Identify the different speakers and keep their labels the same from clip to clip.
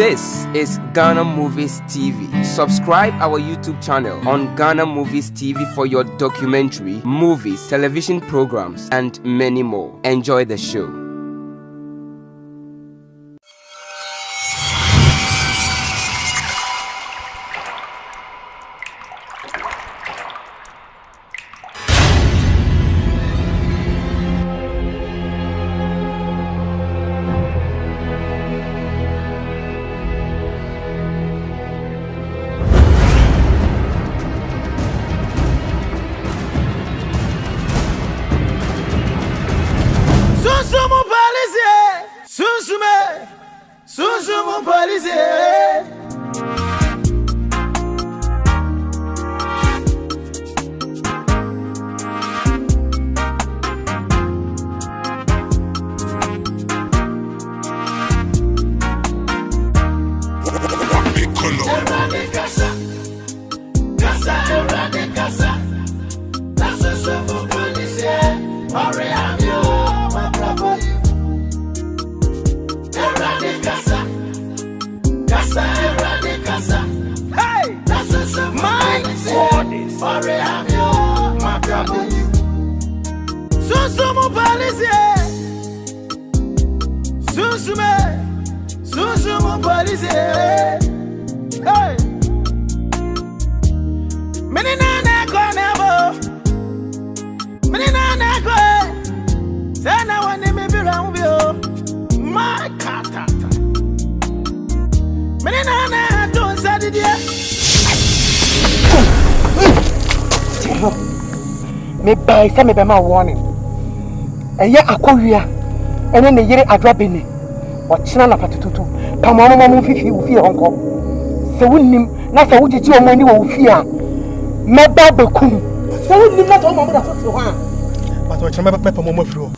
Speaker 1: This is Ghana Movies TV. Subscribe our YouTube channel on Ghana Movies TV for your documentary, movies, television programs, and many more. Enjoy the show.
Speaker 2: Me be my warning. And yet, I call you, and then the year I drop in it. What channel of Patutu? Pamama Mufi will fear uncle. So wouldn't him, not a would you money will fear. My baby coon. So wouldn't him not all my mother for one. But what you remember Pepper Momo through.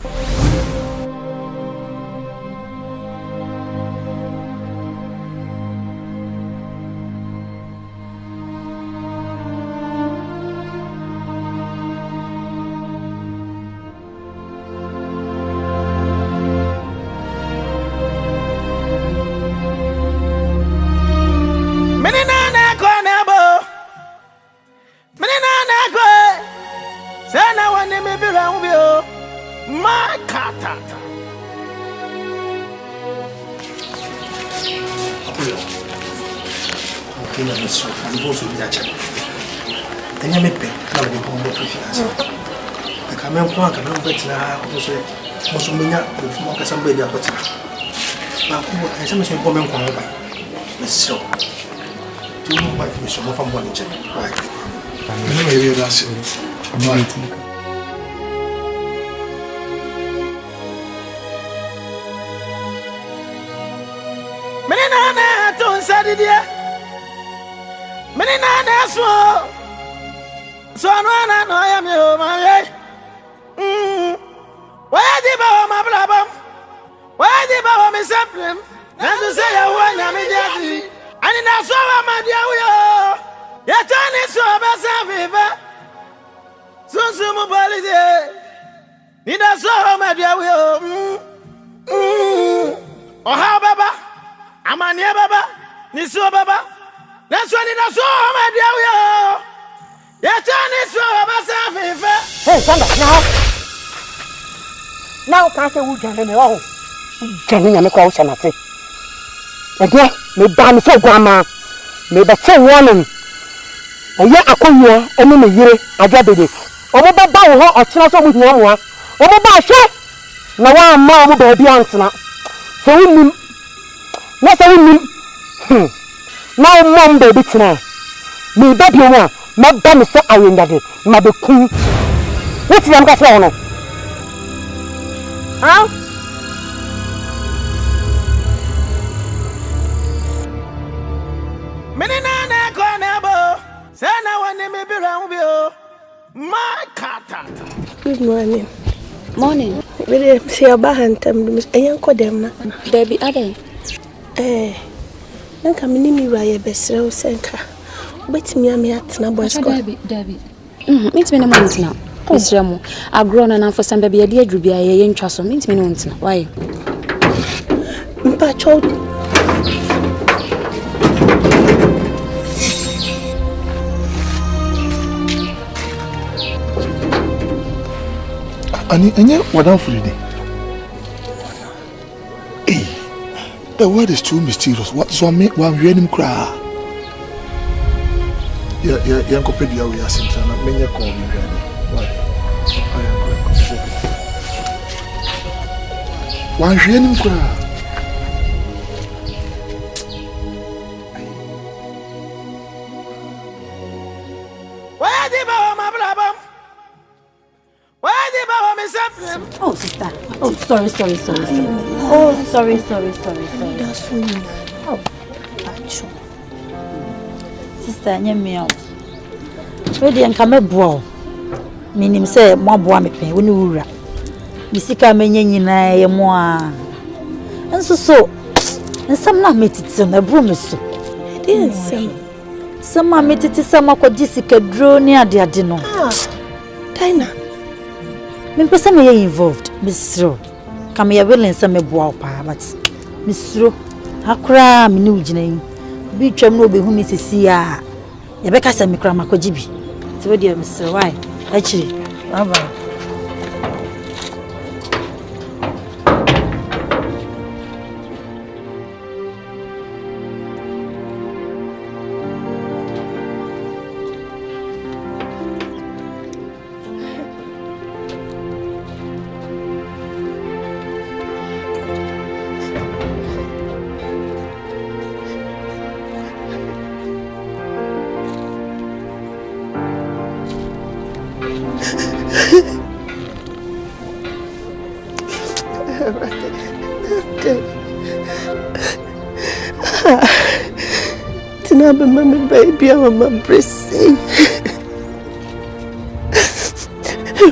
Speaker 2: Now can't say who can me oh. Can you make out and say? Again, me ban so grandma. Me be say warning. And yet I come here and me year I get it. Omo ba ba wo o tena so mu hia mo a. Omo ba hwe. Na wa ma omo ba bi antena. So unim. Na so unim. Na mom ba bi tena. Me ba bi wo a, ma ba me so ayendade. Ma be kun. What you am ka say no? Huh? Good morning.
Speaker 3: Morning.
Speaker 2: We see your bahantam. I am Kodemna.
Speaker 3: Baby, are they?
Speaker 2: Then come in me by a best row senka. Wait me, I'm at Nabo's
Speaker 3: Debbie. Meet me in a month now. Miss Ramo, I've grown enough for some baby. A dear Drubia, a young Chasso. Meet me once now. Why?
Speaker 2: Patrol.
Speaker 4: And what I'm for today? Hey, the word is too mysterious. What's one me? One random cry. Yeah, Uncle Pedia, we are sitting. I'm many call me. Why? I am going to one random cry.
Speaker 5: Oh, sister. Oh, sorry. Oh, sorry.
Speaker 6: That's so nice.
Speaker 5: Oh, sister, nyamio. Ready and come boa. Minim say mo boa me pen woni wura. Misika menye nyina ye mo a. Enso so. Ensam na metiti na bro me so.
Speaker 6: Didn't say.
Speaker 5: Sama metiti sama ko jisika dro ni ade no.
Speaker 6: Tina.
Speaker 5: Me pesa me involved, Mr. Come here willing some boa pa, but Mr. Hakra me no gina yi. Bi twam no be hu me sisi a. Ye be ka se me kra makojibi. So we dey Mr. Why? Actually, bye.
Speaker 6: Tina be my baby, I'm a brissy.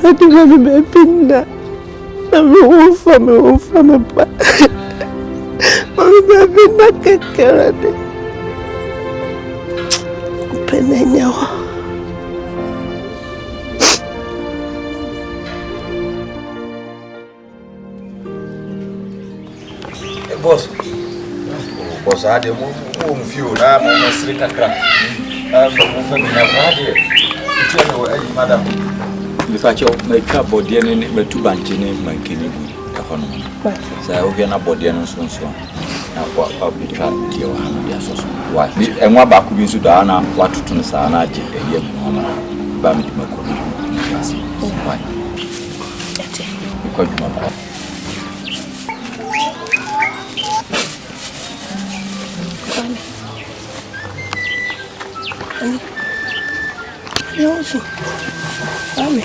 Speaker 6: I do my baby now. I'm from a baby not get carried. Open it now.
Speaker 7: Boss, I had a home few, I'm almost like a crack. I'm madam. If I make up body and two banking in my kidney, so I will get a body and so on. Now, I'll be trying to your hand. Why? And what back with Sudana, what to Tunsana, a year, Bammy to my why? Because you are.
Speaker 6: Also, I'm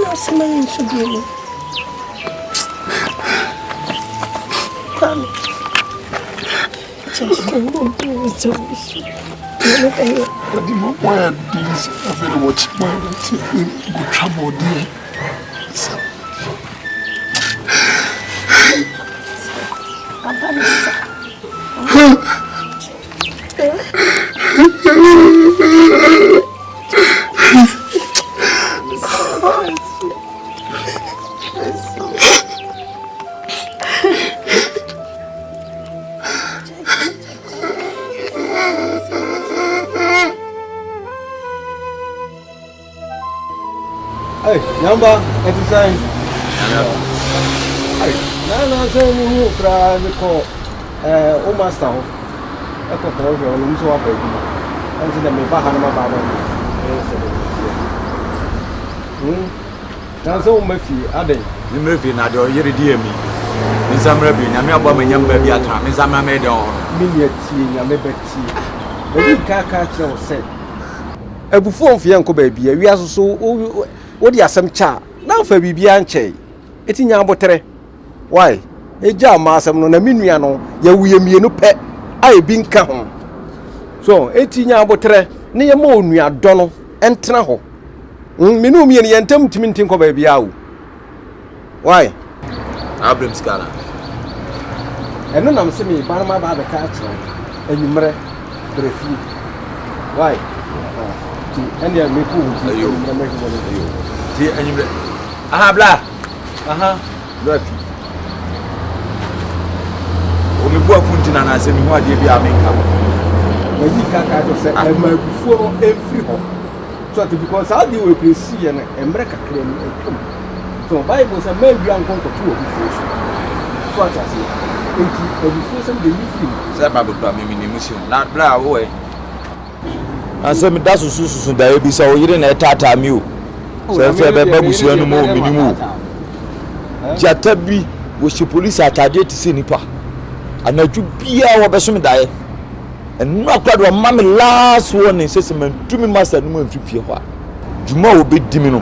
Speaker 6: not smelling so good. Come. Just so
Speaker 4: Why these are very much more good trouble, dear.
Speaker 8: Hey, number, it's the same. Hey, no, say you cry the call. Oh, master. I got to go on so up. And see them in Bahama. Now, so Murphy, are they?
Speaker 7: The Murphy, not your year, dear me. Miss Amrabi, I'm your woman, young baby at time. Miss Amrabi,
Speaker 8: Miniaty, I'm a betty. The big car catcher said. A buffon for Uncle Baby, we are so. What are some cha? Now for Bibianche. It's in Yabotre. Why? A jam massam no Naminiano, ya we no pet. I been come. So, 18 Yabotre, near moon we are Donald and Traho. Minumi and Yantum to minting of baby. Why?
Speaker 7: Abram Scala.
Speaker 8: And then I'm saying, Barma by the catch and you mre refuse. Why? And they are making you.
Speaker 7: Aha, blah.
Speaker 8: Aha,
Speaker 7: look. Only work function and I said, what did you have?
Speaker 8: When you can't say, I'm before every home. So because how do we see and America claim so Bible say man you are going to two of the so what I say before some the you say Bible do me minimum na bra wo and say me that so da be so you na tata mi o say be babusu anu mo minimum jata bi wo she police atade ti se nipa anaju bia wo be so me dae and no kwado ma me last one say man to me master no man fifie ho a juma wo be dimi no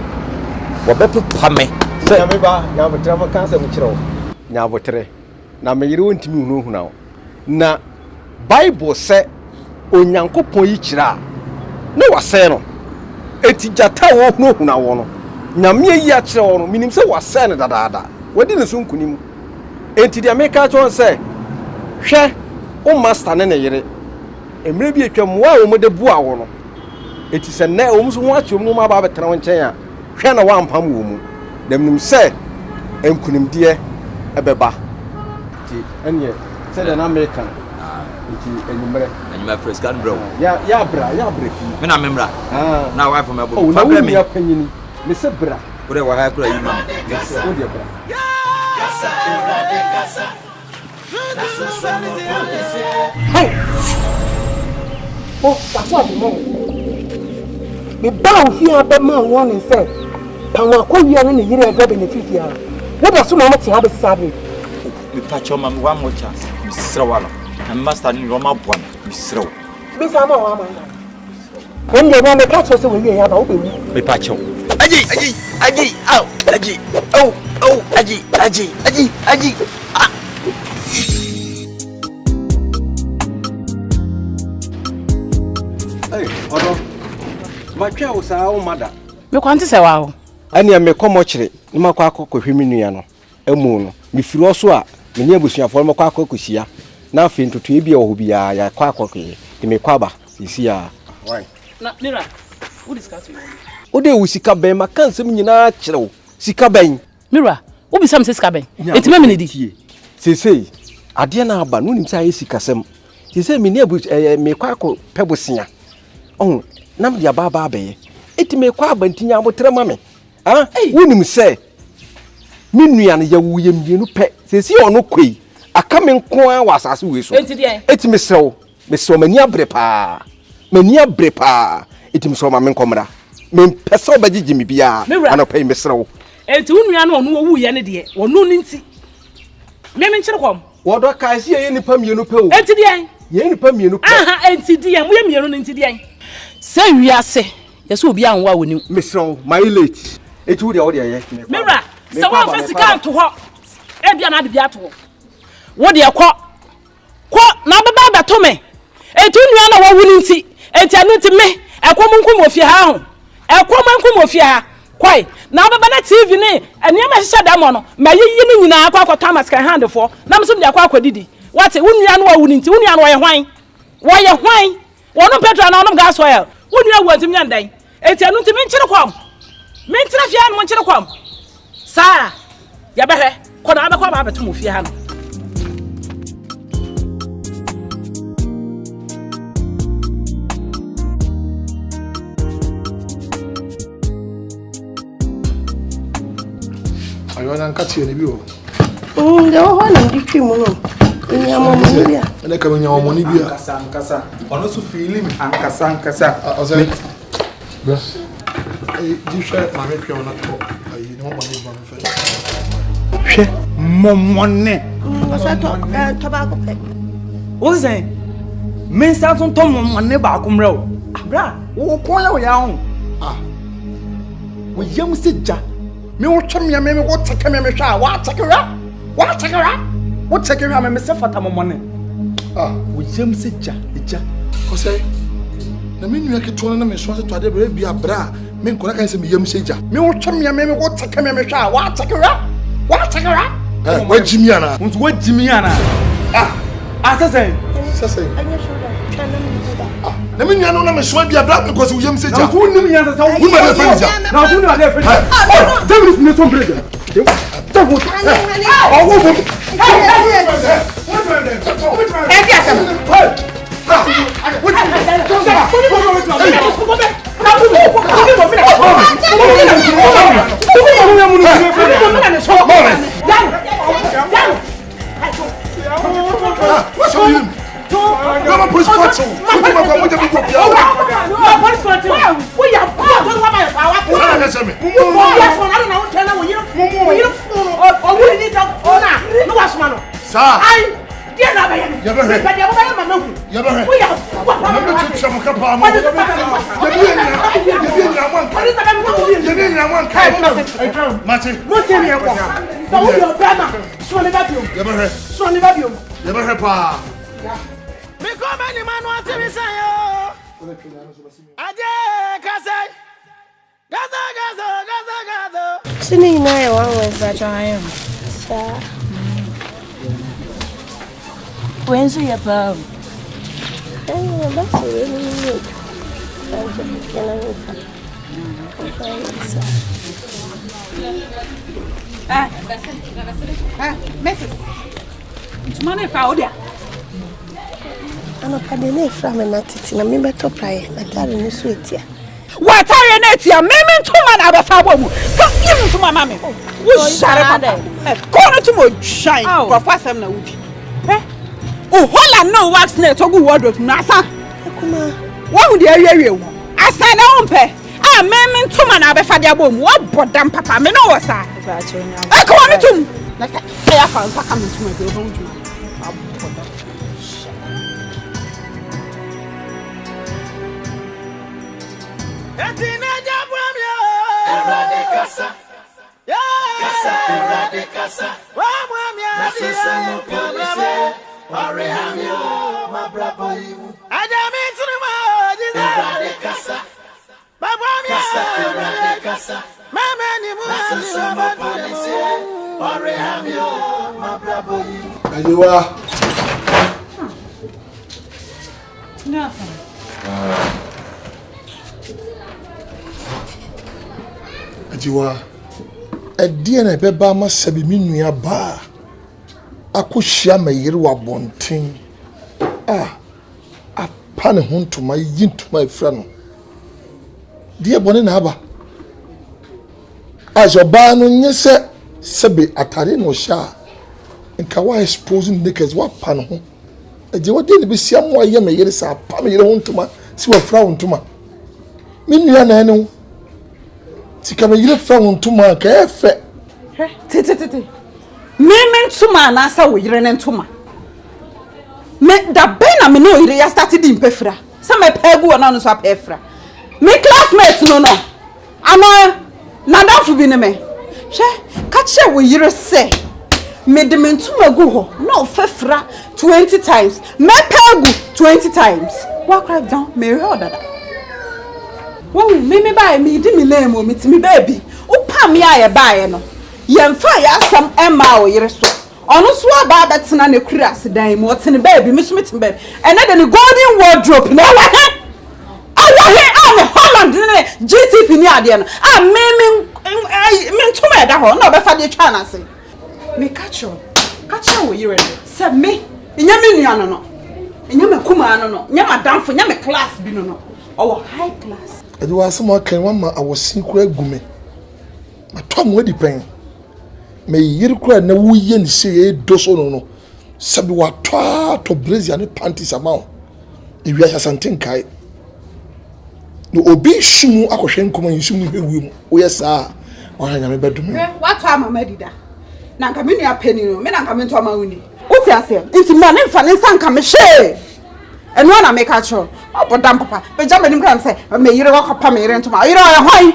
Speaker 8: wo be pepa me say me ba nya botre ma kan say mu kire wo nya botre na me yire wontimi hu hu na na Bible say onyankopon yi kira na wase no eti jata wo hu na wo no nyame yi a kire wo no minim say wase no dadaada wadi ne so nkunim enti dia me ka chon say hwe o master ne ne yire emre bi atwam wa wo mo de bu awo no eti se na wo so ho achom no ma ba betena won chen a hwe na wa ampam wo mu dem nim se enkunim de ebeba ti enye se de na American eti enyumre press can bro ya bra fi me na memra na wife me bo fa bra me ya panyini me se bra wo de wa ha kura yi ma wo de bra
Speaker 2: hey oh that's what you know me ba fi aba ma won ni say panwa ko wi anu ni yire ega benefit ya wo da so ma mo ti ha be sabe
Speaker 7: me pacho ma one more chance me sra wala and master ni roma bwan me sra
Speaker 2: be sa ma wa ma when they want me catch us we ya ba wo be
Speaker 7: me pacho aji ah
Speaker 8: hey odo ma twa wo sa wo mada
Speaker 9: me kwanti se wa ho
Speaker 8: ani me komo kire ni makwa akokɔ mi nua no emu no me firi oso a me nya busuafo no makwa akokɔsia na afi ntoto e bia wo bia ya kwa akokɔ de me kwaba isi a why
Speaker 9: na mira wo discuss you
Speaker 8: o de wo sika ben ma kan sem nyina kire wo sika ben
Speaker 9: mira wo bi sam se sika ben etima me ne di
Speaker 8: sesei ade na aba no nim sai sika sem sesei me ne me kwa akɔ pebosia oh na me dia baba be eti me kwa abantinya abotre ma me ah wonim se me nua no ya wuye mienu pe sesi ono kwei aka me nko a wasase we so eti me sew mani abre pa eti me so ma me nkomra me pese obagigi me bia anopai me sew
Speaker 9: enti nua no ono wuye ne de ono nti me nkyere kom
Speaker 8: wodo ka si ye nipa mienu pe o
Speaker 9: enti de
Speaker 8: ye nipa mienu pe
Speaker 9: aha enti de mo ye mienu nti de se wiase yeso obi anwa woni
Speaker 8: me sew my late eti wo de ye
Speaker 9: mira so wa fa sika to ho e bia na de bia to ho wo de ko na baba ba to me eti nua na wo wuni nti eti anu nti me ekwo munkum ofie ha ho ekwo munkum ofie ha kwai na baba na TV ne enia ma hye da mo no ma yiyi ni nyina akwa Thomas kan hand fo na mso de akwa didi wate wo nua na wo wuni nti wo nua na wo ye hwan wono petrol na wono gas oil wo nua wo nti nyandan eti anu nti me nkyere kwam me nkyere fia no nkyere kwam sa ya behwe ko na abekwa ba beto mo fie ha no
Speaker 4: ayo na nkati ne bi o
Speaker 6: de ho na nditwi mu no nya mo mo bia
Speaker 4: ele ka nya mo ni bia
Speaker 7: ankasa ono so feeling ankasa
Speaker 4: ose yes di share ma me kwen na to ayi no mo ni ba me fe
Speaker 7: hwe momone
Speaker 6: asa to ba ko pe
Speaker 10: o se me sa ton to momone ba ko mra o bra wo ko ya o ya ho wo yam se ja me wo twem ya me wo teke me hwa wa tekera wo tekera me se fata momone wo yam se ja eja
Speaker 4: ko se na me nua ke to na me so se to ade bia bra me nkora kan se me yam se ja
Speaker 10: me wo twem ya me wo teke me hwa wa tekera
Speaker 4: wa jimi ana
Speaker 10: untu wa jimi ana asase
Speaker 6: anya shoda chana mu da
Speaker 4: na me nua no na me so bia bra me ko se yam se ja
Speaker 10: na tu nim ya sa wo
Speaker 4: ma le fa ja
Speaker 10: na tu nim ya fa ja David ne so brega David oh wo
Speaker 4: What's your name? You're a police patrol.
Speaker 11: Because any man wants to be saying, Gaza.
Speaker 12: Sini naye waweza jayo. Sa. Wenzo ya pa. Basi wewe ni.
Speaker 9: Message. Tumane fa odia.
Speaker 12: Ano padene fra me na titi na me beto praye na tare ni so etia.
Speaker 9: Wa tare na etia me ntuma na abafa bomu. Ka yim ntuma mame. Wo share papa. Ko no tumo shine. Ko fa sam na wudi. O hola no wax net ogu wardrobe na asa.
Speaker 12: Kuma
Speaker 9: wa hu de awie wo. Asa na ompe. Ah me ntuma na abafa de abomu. Wo bodam papa me no wo sa. E ko no tum. Na ka ya fa papa me ntuma de obo ntuma.
Speaker 11: Casa,
Speaker 4: Ajiwa, na beba ma sabi mi nua ba. Akohia mayire wa bonten. Apa ne ho ntoma yintoma efra no. Die bone na aba. Ajoba no nyese sebe atare no sha. Nka wa exposing naked wa pa no ho. Ajiwa de ne besia mo aye mayire sa pa mayire ho ntoma si wa fra ho ntoma. Mi nua na ene Tika me yire fa wontuma ka efe.
Speaker 9: Tete. Me ntuma na asa wo yire ne ntuma. Me da be na me no yire ya start di mpefra. Se me pegu ona no so apefra. Me classmate no. Ama na dafu bi ne me. Hwe ka che wo yire se. Me de me ntuma gu ho. Na ofefra 20 times. Me pegu 20 times. Wa crack down me he odada. Wo me buy me di me name o mitimi baby upa me aye buy no yemfa ya asam emma o yire so ono so aba betena ne kura sedan mo tene baby me so mitim baby ene de ne golden wardrobe na wa he am Holland ne GTP ni ade no me ntoma eda ho na obefa de twa na se me catch wo yire se me nya me nua no nya me kuma no nya madamfo nya me class bi no our high class.
Speaker 4: Adi wa asema kan wa ma awosin kura gume. Matom wadi pen. Me yiri kura na wuye ni se e doso no. Sabi wa to blazer ne panties amaw. Ewi asanten kai. No obi shimu akohwe nkoma yishimu hewu mu. Oye saa. Wa nya me bedum.
Speaker 9: What am I dida? Na nka me nua pani no. Me na nka me nto ama wuni. Uti ase. Nti ma ne mfa ne nsanka me hye. And one I make a show. Oh, but damn papa. But jump in him say, I may you walk up me into my why?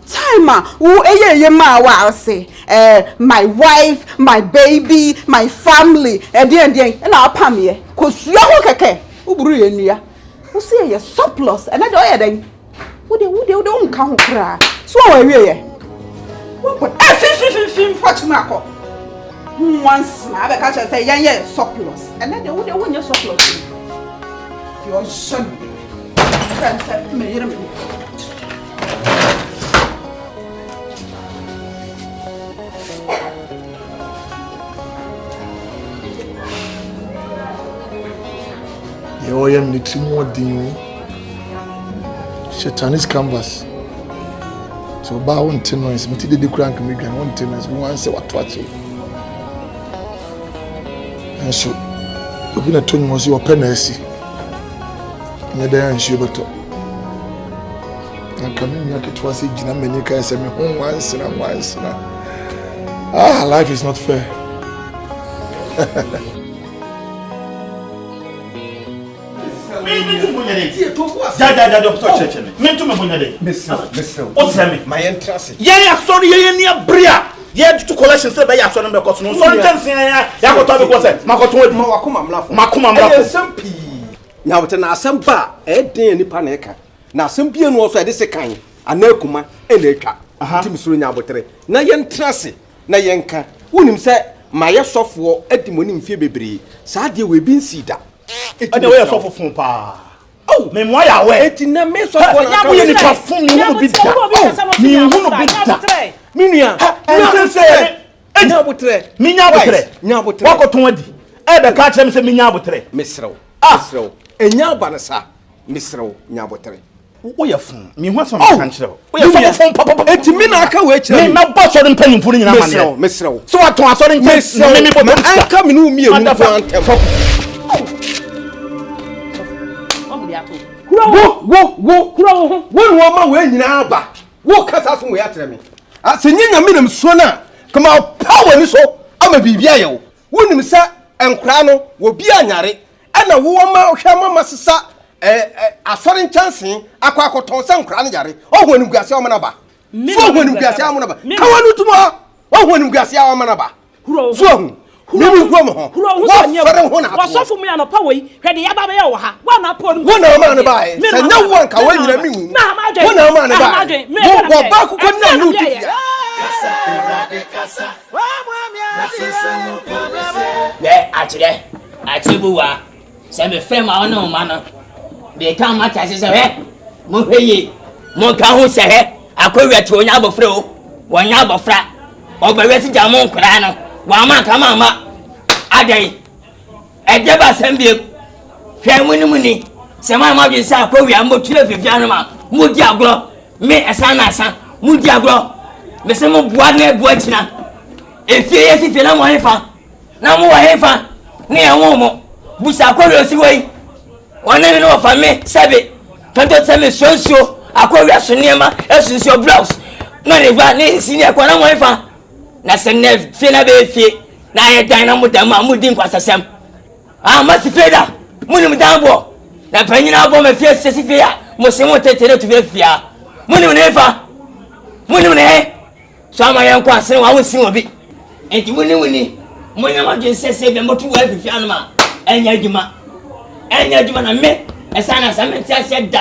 Speaker 9: Time, who a ma wow say, my wife, my baby, my family, and I'll pam ye. Cause you okay, Ubru and ya. Who say you're surplus, and I don't then. Would you don't come cry? So away. What? Watch Marco. Once I catch and say, yeah, surplus, and then they would win your surplus. Your son. Me.
Speaker 4: Yo yam ni timo din. Shetanis canvas. So ba won tenons meti de kura nka me dwan won tenons we wan say wato ache. And so, we're going to tell you your penalty. And then she will talk. And coming here, it was a Ghanaian can say me home once and once. Life is not fair.
Speaker 10: My entrance. Yeah, sorry, yeah, Bria. Yeah, to collection say by yaso number cause no so chance ya go to be say makoto odi makoma mlafo
Speaker 8: SMP na wote na asamba e den nipa na eka na asambie no so e de se kan anakuma e na etwa ntimi soro nya abotere na ye ntrase na ye nka wonim se maye sofo adimoni mfie bebre saa de we bi nsida
Speaker 10: ade we sofo fun pa oh me mo ya we eti na me sofo na ka we ni ka fun ni wo bi da mi hunu bi da Minia,
Speaker 8: Nyabutre,
Speaker 10: Wakoton adi. Ebe ka chem se minyabutre.
Speaker 8: Misro. Misro. Enyabanasa. Misro nyabutre.
Speaker 10: Wo ye fun. Mi ho so kan kire. Wo ye fun papa.
Speaker 8: Enti mi na aka we kire.
Speaker 10: Mi na bo so den panimfu ni nyina mane.
Speaker 8: Misro.
Speaker 10: So waton aso den me mi botom sta.
Speaker 8: Aka mi no mi enu fo antem. Wo ma we nyina aba. Wo kasa so we atere mi. Asenyinya minim so na kama power ni so ama bibia ye wo wonim sa enkra no wo bi anyare ana wo ma hwema masesa asore chance akwakoton sa enkra no yare ohwonim guase o mana ba so ohwonim guase o mana ba kawanu tuma ohwonim guase o mana ba so Nimi gwo mo ho. Wa fere ho na po.
Speaker 9: Wa sofo mu ya no pa wei. Hwede ya ba be ya wo ha. Wa na po no.
Speaker 8: Wo na ma ne ba e. Se nya wo nka wa nyina mi hu. Wo na ma ne ba. Wo ba ku ko na nu ti ya.
Speaker 11: Kasa. Wa mo mi a achire. Achibu wa. Se me fe ma ona o ma no. De kan ma ta se he. Mo hweye. Mo ka ho se he. Akowia ti onya abofra o. Wonya abofra. Ogbawe ti jamu nkura no. Wa ma ka ma adai ejeba sambie hwe muni se ma bi sa akowia mo tire fifia no ma mo di agro me esa na asa mo di agro me se mo bua na bua tina efie yesi fie na mo hefa na mo wa hefa ne enwo mo busa akowia si wei wona no fa me sebe tonto se me sonso akowia so niema esunso blouse na ne va ne sini akwa na mo hefa na se ne fie na be fie na ye dan na mudama mudin kwasasem ma si feda munim danbo na panyina abo ma fie sesi fie ya mo se mo tetere to fie munim ne fa munim ne so ama ye nkwa se wa wonsi obi enti wuni munim agin sese be motu wa fie anu ma enya adwuma na me esa na sa me tia da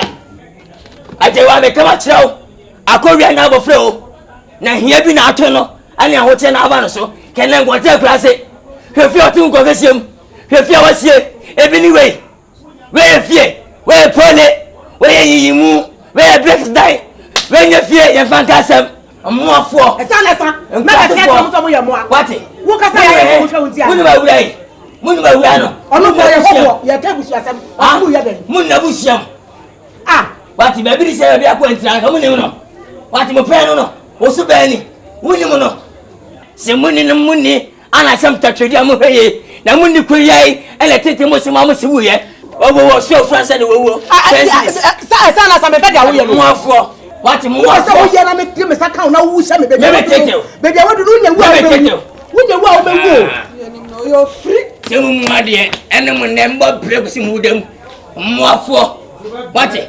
Speaker 11: aje wa me kama kirao akowia na abofre o na hia bi na ato no ani ahote na aba no so kenen go te klase hwefi otu go kesem hwefi awasie ebini we fie we pole we yiyimu we break die we nyefie ye fankasem amuafo
Speaker 9: esa me ka se ko so mo ye mo a
Speaker 11: wati
Speaker 9: wo ka sa ya ko hwe ntia
Speaker 11: muni ba wura no
Speaker 9: onu mo ye hobo ye ka busu asem amu ye den
Speaker 11: muni na busiam wati ba bi se ba ko ntia ka muni no wati mo pe no wo su ba ni muni mo no se muni ana sam tatwedi am hweye na muni kuyai ele tete mo se ma mo se wuye obo so fransa de wo
Speaker 9: sa na sa me bega wo ye
Speaker 11: mo afo wati mo afo
Speaker 9: wo ye na me tie me saka na wo sha me bega bega wo du nya wo wo be wo yo free
Speaker 11: se mu ade ene mo ne mbo break si mu dem mo afo wati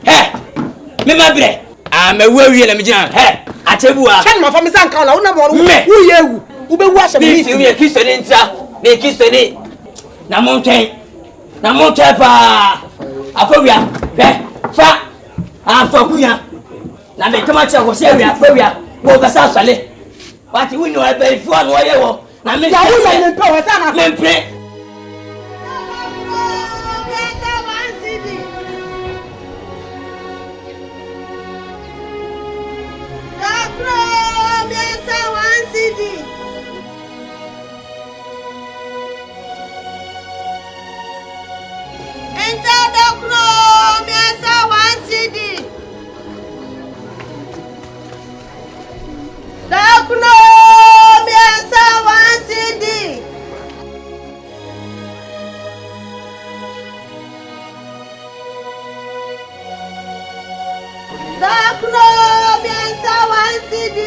Speaker 11: he me ma bre me wawie na me gina he achebuwa
Speaker 9: chen ma fa me sanka na wo na mo wo ye ewu wo be wu asha me
Speaker 11: ni Kristo ni ntra ni Kristo ni na monte pa akowia he fa afakuya na me kama cha ko se wi akowia wo ga sa sale wati wini wa be fu anu ye wo na me
Speaker 9: ya wo ya npe wo sa na
Speaker 11: me pre
Speaker 12: CD.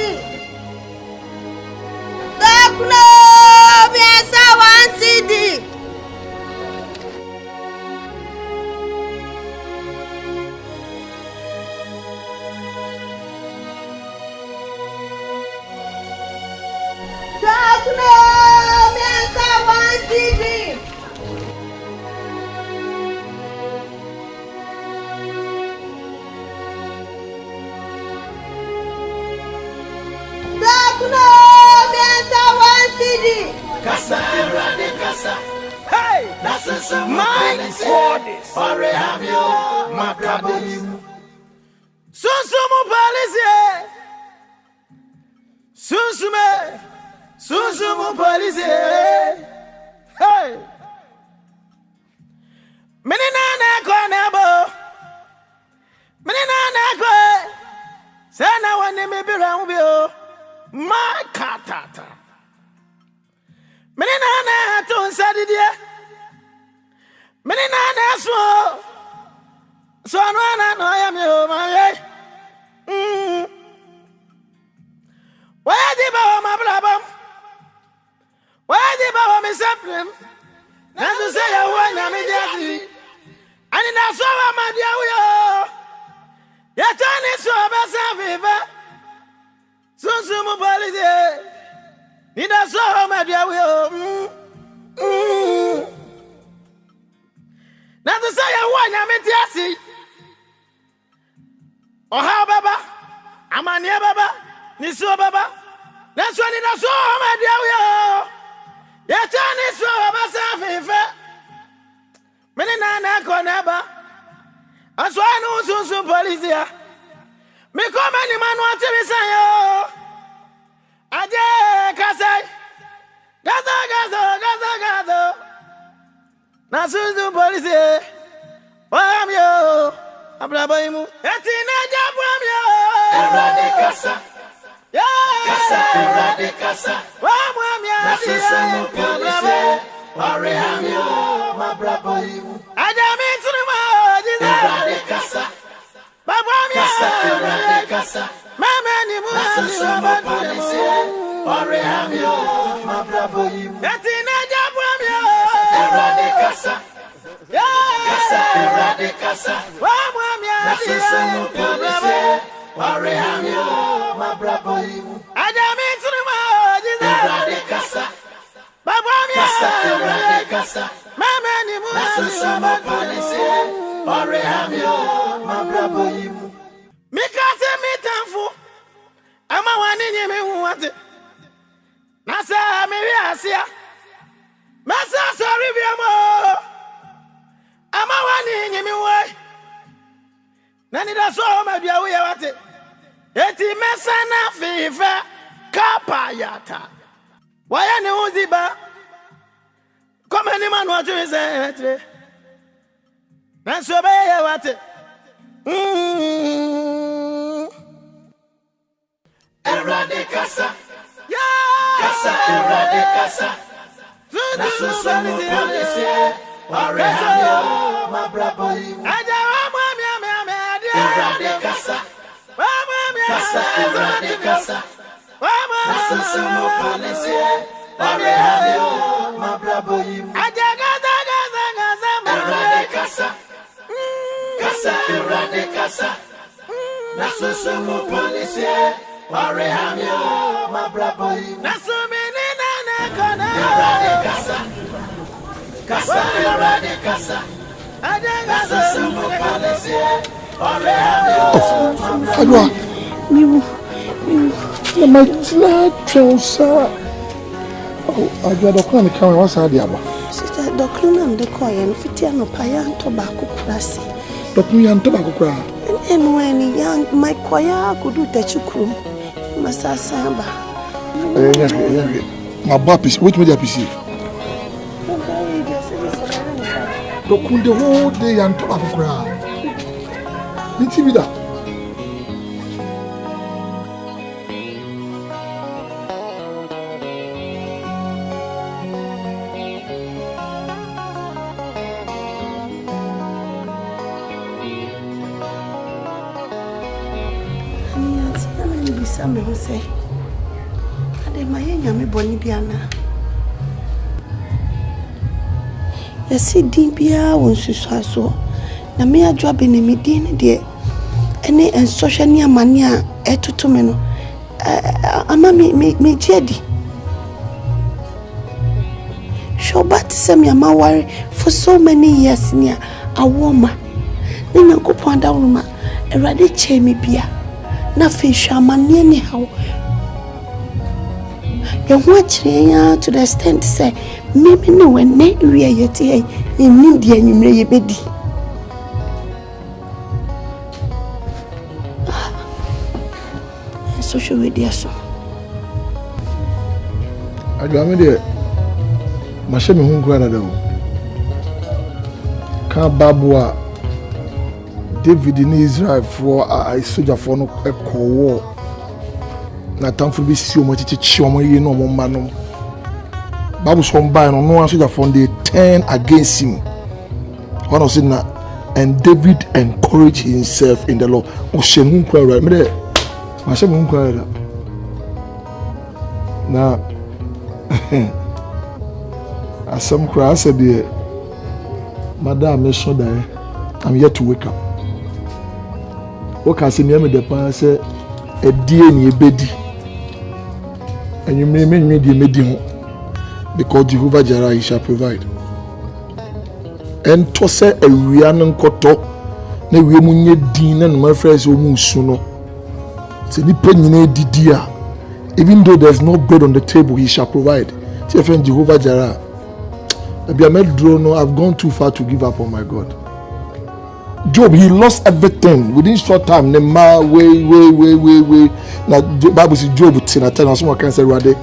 Speaker 12: Dokno miasa 1 CD. Dokno miasa 1 CD. Dokno miasa 1 CD.
Speaker 13: Kasa erade kasa. Hey, that's my goddess. Orehamio makrabim. Sunsumu police. Sunsumu police. Hey. Menina na konabo. Menina na ko. Sana wani me biramubio. My katata. Menina na tun sadidia. Menina na so no yam yo my. Where the bawa my blabam? Where the bawa me saprim? Now to say I want yam jazzy. And in a so my dear yo. Ya turn it so basa viva. Sunsumu police. Nida so my dear yo. Now to say I want yam jazzy. Oh how baba? Amania baba. Niso baba. That's when it so my dear yo. Ya turn it so basa viva. Menina na konaba. Aswa no sunsu police ya. Me come any man want to be say yo. Aje kasai. Gaza. Na sunsu police. Wam yo. Abrabaimu. Eti na jabwam yo. Erade kasa. Ya. Kasa erade kasa. Wam ya. Na sunsu police. Oreham yo. Mabrabaimu. Ajami sunuma. Erade kasa. Babwam ya. Kasa erade kasa. Mama ni mu. Na sunsu police. Oreham yo. Mabrabaimu. Eti na jabwam yo. Erade kasa. Ya. Kasa erade kasa. Wam ya. Na sunsu police. Oreham yo. Mabrabaimu. Ajami sunuma. Erade kasa. Babwam ya. Kasa erade kasa. Mama ni mu. Na sunsu police. Oreham yo. Mabrabaimu. Mikase mitanfu. Ama wani nyeme huwate. Nasa mewi asia. Masa sorry biamo. Ama wani nyeme huwate. Nani da so mabia we wate. Eti mesa na fifa kapayata. Waya ne uziba. Koma ni manu atu etre. Nanso be ye wate. Erade kasa. Ya. Kasa erade kasa. Na sunsu police. Oreham yo. Mabrabaimu. Aja wa erade kasa. Kasa erade kasa. Na sunsu police. Oreham yo. Mabrabaimu. Aja gaza. Erade kasa. Kasa erade kasa. Na sunsu police. Oreham yo. Mabrabaimu. Na sumini na kona. Erade kasa. Kasa erade kasa. Aja gaza police.
Speaker 4: Adwa. Miu. Na matina chonsa. Oh, adwa dokuna mikawa wasa adi aba.
Speaker 12: Sister dokuna mdeko ya nfiti ano pa ya ntoba kukurasi.
Speaker 4: Dokuna ya ntoba kukura.
Speaker 12: Enweni ya my kwaya kudu techukuru. Masasa yamba.
Speaker 4: My bapis, which media PC? Dokuna the whole day ya ntoba kukura. Ni TV da.
Speaker 12: bisa me ho say ade ma ye nyame boni bia na yesi din bia won susu aso na me adwa be ne me din de ene ensosha ni amane a etutu me no ama me jedi shobat se me ama worry for so many years nia awoma ni nyankopon da woma erade che me bia na fe hwamane ni hawo ye ho akire to the extent say me no when ne wi ayeti ye ni dia nyumre ye bedi social media so
Speaker 4: agame de mashe me hungu ala dawo ka babua David in Israel for a soldier for no war na tamfo bi si o mo chichi o mo ye no mo mano babu so mba no no soldier for they turn against him one of saying and David encouraged himself in the Lord o she hungu ala me de mashe me hungu ala na asam kra said the madam me so there I'm yet to wake up. What can see me the pan say a dear ni bedi. And you may make me the medium because Jehovah Jireh shall provide. And to say a rianan koto ne we munye din and my friends will move sooner. Say ni penny didia. Even though there's no bread on the table, he shall provide. Say friend Jehovah Jireh. I've gone too far to give up on my God. Job, he lost everything within short time. Way. Now, Bible says Job, Tina, someone can say, rather,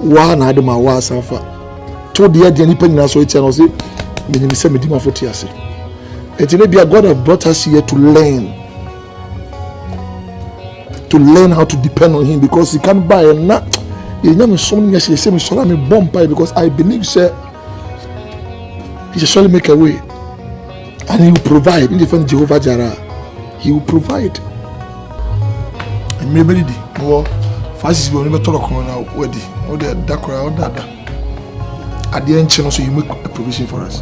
Speaker 4: one had my was alpha. Told the idea, any penny, so it's an say, meaning the same demon for Tiasi. It may be a God have brought us here to learn how to depend on Him because He can't buy a nut. You know, something she say, me shall me bomb pie because I believe, sir, He shall surely make a way. And He will provide. In different Jehovah Jireh, He will provide. And maybe the more fast will never talk on our wedding. Or the Dakra or Dada. At the end, so you make a provision for us.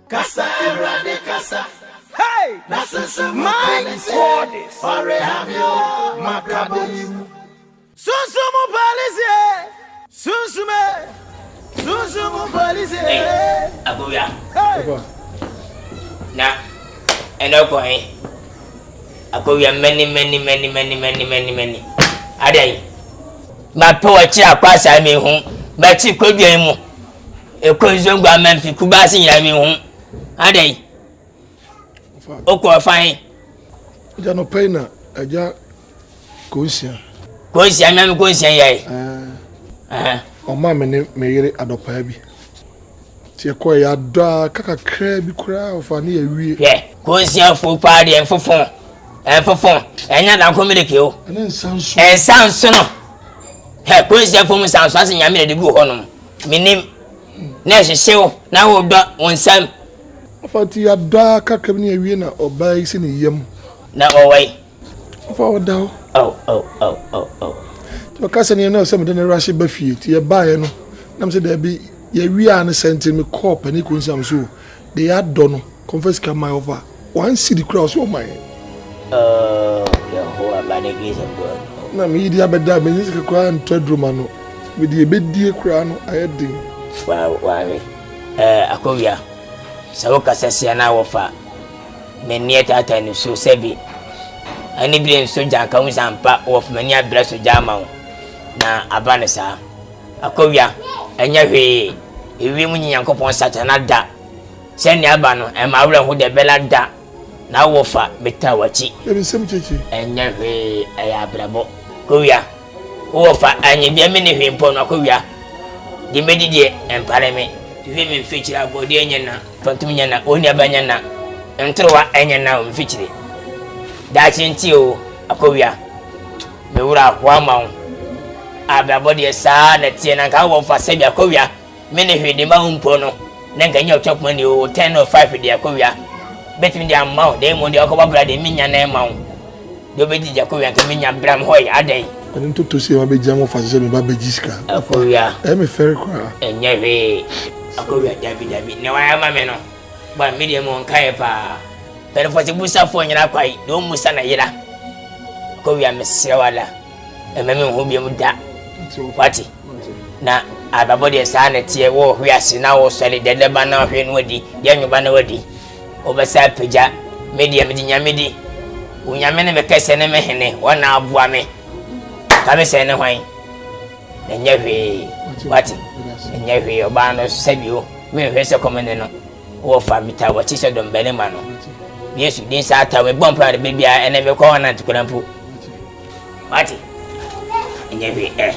Speaker 13: Casa erade casa. Hey! My God! Orehamio Macabolimu. Sunsumu police! Sunsumu police!
Speaker 11: Hey, Abuya. Now, and okay. Abuya many. Adai. My poetry across I mean home. But she could be a mo. A coison garment for Kubasi I mean home. Adai. Oko fine.
Speaker 4: Jano Pena, a ja Cosia.
Speaker 11: Cosia, I'm Cosia.
Speaker 4: O mamma me adopabi. Ti ekọ ya da kaka kra bi kra ofa na ewie.
Speaker 11: Yeah, Cosia for party and for phone. And for phone. And na communicate o.
Speaker 4: And sounds
Speaker 11: no. Hey, Cosia for me sounds as nyame de go hono. Me nim. Na hyehyeo na wo do wonsam.
Speaker 4: Ofa ti ya da kaka bi na ewie na obai si ne yam.
Speaker 11: Na owai.
Speaker 4: Ofa odaw.
Speaker 11: Oh.
Speaker 4: To kasa ne na se me de ne rashi ba fie ti ye baaye no nam se da bi ye wi an sente me cop ani ko nsam so de ya do no confess ka my over one city cross your mind
Speaker 11: Yehovah by the grace of God
Speaker 4: na me di abeda me nsi ka an tredroma no me di ebedie kra no ayedin
Speaker 11: wow akowia sawo kasese na wofa me nieta tani so sebi ani bi en so janka hu sampa wofa mani abra so jama na abanesa akowia enya hwe ewi mu nyankopon satana da sene aba no e ma wura hu de bela da na wofa meta wachi
Speaker 4: e nsem chechi
Speaker 11: enya hwe e abrabo kowia wofa anya bia me ne hwe mpo no akowia di medidie empare me hwe me mfichira abodi enya na tontum nya na oni abanya na ntrowa enya na mfichire da chinti o akowia me wura kwa ma ababodi sa na tie na ka wo fa se bia kowia me ne hwede ma mpo no na nka nya chop money o 10 or 5 dia kowia betimi dia ma o de mo de okoba bra de minya na ma o do be di Jacobian ke minya bram hoy adan
Speaker 4: eni to to se ma be jamo fa se me ba be jiska
Speaker 11: Akowia
Speaker 4: e me fere kwa
Speaker 11: enye we Akowia dabi ne wa ya ma me no ba me de mo nkae pa pero fo se busa fo nyina kwai do musa na yira Akowia me sewala e me ho bi mu da wati na ababode sa na tie wo hwiase na wo sole de ba na hwe no wadi de anwuba na wadi obesa peja media medi nyamedi unyame ne mekese ne mehene wana abua me kabe se ne hwan enye hwe wati enye hwe oba no sabio me hwe se komene no wo fa mita wati se dom bele ma no yesu din sa ta we bom pra de bibia ene me ko wana ntukurampu wati enye hwe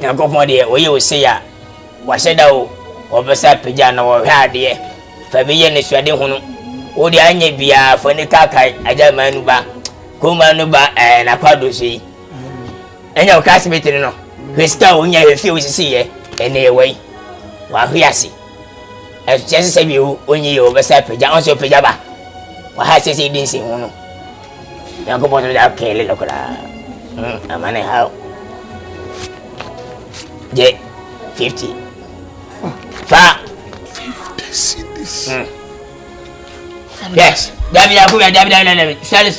Speaker 11: na ko mo de oye o se ya wa sheda o obesa peja na wo hwe ade fa be ye ne suade hunu o de anya bia fo ne kaka aja manu ba ko manu ba na kwado sei enya o kasmete no hwesta o nya hefi o sisi ye ene ye wai wa hwiase e chese se bi o onyi ye obesa peja on se peja ba wa ha sisi din se hunu ya ko bono da kele lokala amane ha je 50 fa
Speaker 4: 50 cedis
Speaker 11: yes dabi Akowia dabi sale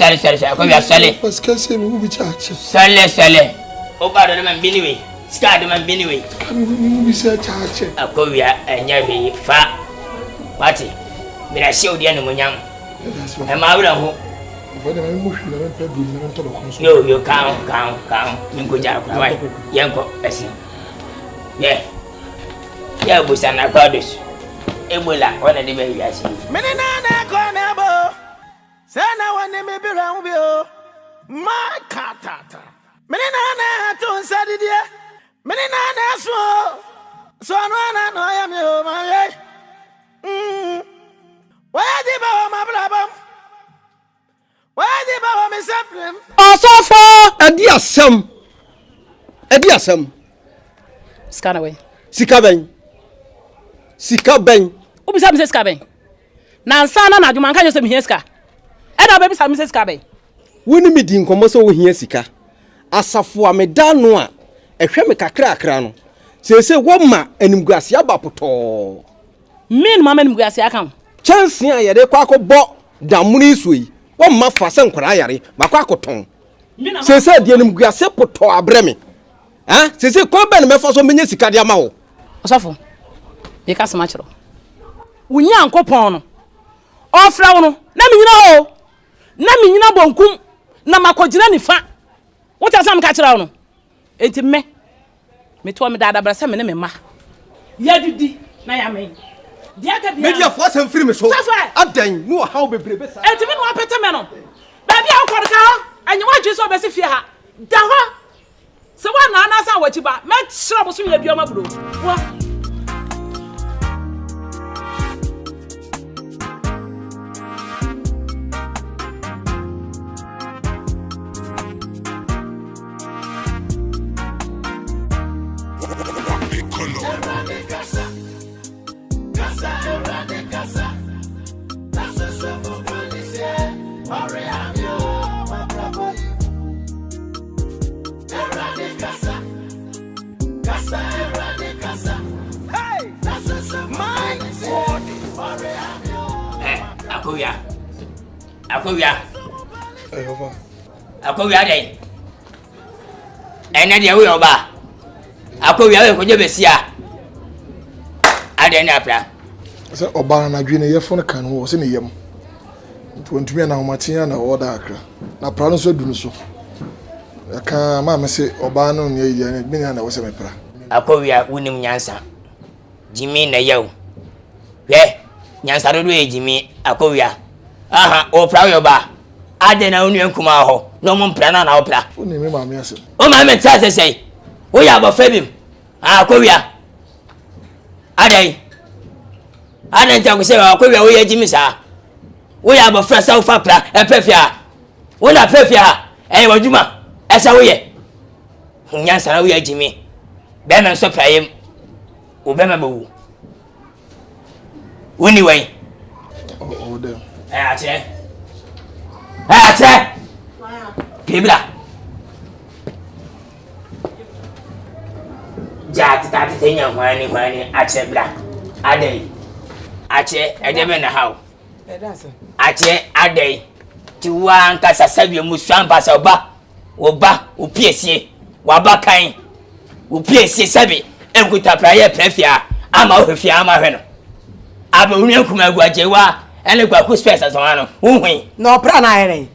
Speaker 11: Akowia sale
Speaker 4: parce que c'est me bi chache
Speaker 11: sale o ba do man biniwe ska do man biniwe
Speaker 4: mu bi se chache
Speaker 11: Akowia enya bi fa wati mira she odi anu munyam e ma wura ho
Speaker 4: vode ma mu hwi na me pedu na me to do konso
Speaker 11: yo kan min ko ja kwa wai yanko esi yeah busana kwados ebola ona de be wiase
Speaker 13: menina na kona bo sana woni me bira hu bi o ma katata menina na to nsadidie menina na so no ya me o ma ye waji ba o ma blabam waji ba o me saprim
Speaker 8: osofo adi asem
Speaker 9: Scanaway.
Speaker 8: Sika ben.
Speaker 9: Obi sa mi sika ben. Na ansana na adwuma nka je se mi hia sika. E da ba bi sa mi sika ben.
Speaker 8: Woni mi di nkomo so wo hia sika. Asafo ameda no a ehwe me kakra no. Se wo ma animguase abapoto.
Speaker 9: Min mama animguase aka.
Speaker 8: Chance a ye de kwa akobọ damuni suyi. Wo ma fa se nkora yare makwa akoton. Se di animguase poto abreme. Ah, se ko ben me fa so menye sika dia ma wo.
Speaker 9: Osofo. Ye ka sama chiro. Wunya ankopon no. Ofra wo no, na menyina o. Na menyina bonkum, na makogina nifa. Wo ta sam ka chira wo no. Enti me to me dada brasa me ne me ma. Ya didi na ya men. Dia ka dia.
Speaker 8: Media for some free me so. Adan no how bebrebe sa.
Speaker 9: Enti me no apete me no. Ba bia wo korka ho, anyi wa dwe so be se fie ha. Da ho. Se wa na na sa wachi ba, me chira bo so ya bioma bro. Wo Akowia dai ene de we oba Akowia we ko je besia ade na apra
Speaker 4: se oba na dwe ne ye fon kan wo se ne yem ntumi na homatia na oda akra na pra no so dunu so aka ma me se oba no ne ye ne bi na wo se me pra
Speaker 11: Akowia wunim nyansa jimi na yew nyansa do ejimi Akowia aha o pra we oba ade na onu enkuma ho no mo mpra na na opra
Speaker 4: oni me ma me asem
Speaker 11: o ma me tsa sei wo ya ba fabim Akowia ade nta ko se Akowia wo ya jimi sa wo ya ba fra sa fa pra e pefia wo na pefia e waduma e sa wo ye nyansa na wo ya jimi be me so prayem wo be me bawu woni wai
Speaker 4: them.
Speaker 11: Ache. Ache. Kibla. Jat tati tenya hwani ache bla. Adey. Ache edeme na how. Ache adey. Ti wa nka sasabie musuan pasa oba opiesie waba kan opiesie sabe enkuta praye prefia ama ohfia ama hwe no aba onua kuma agwajewa ene kwa ku space asoma no uhun
Speaker 2: na opra na ayere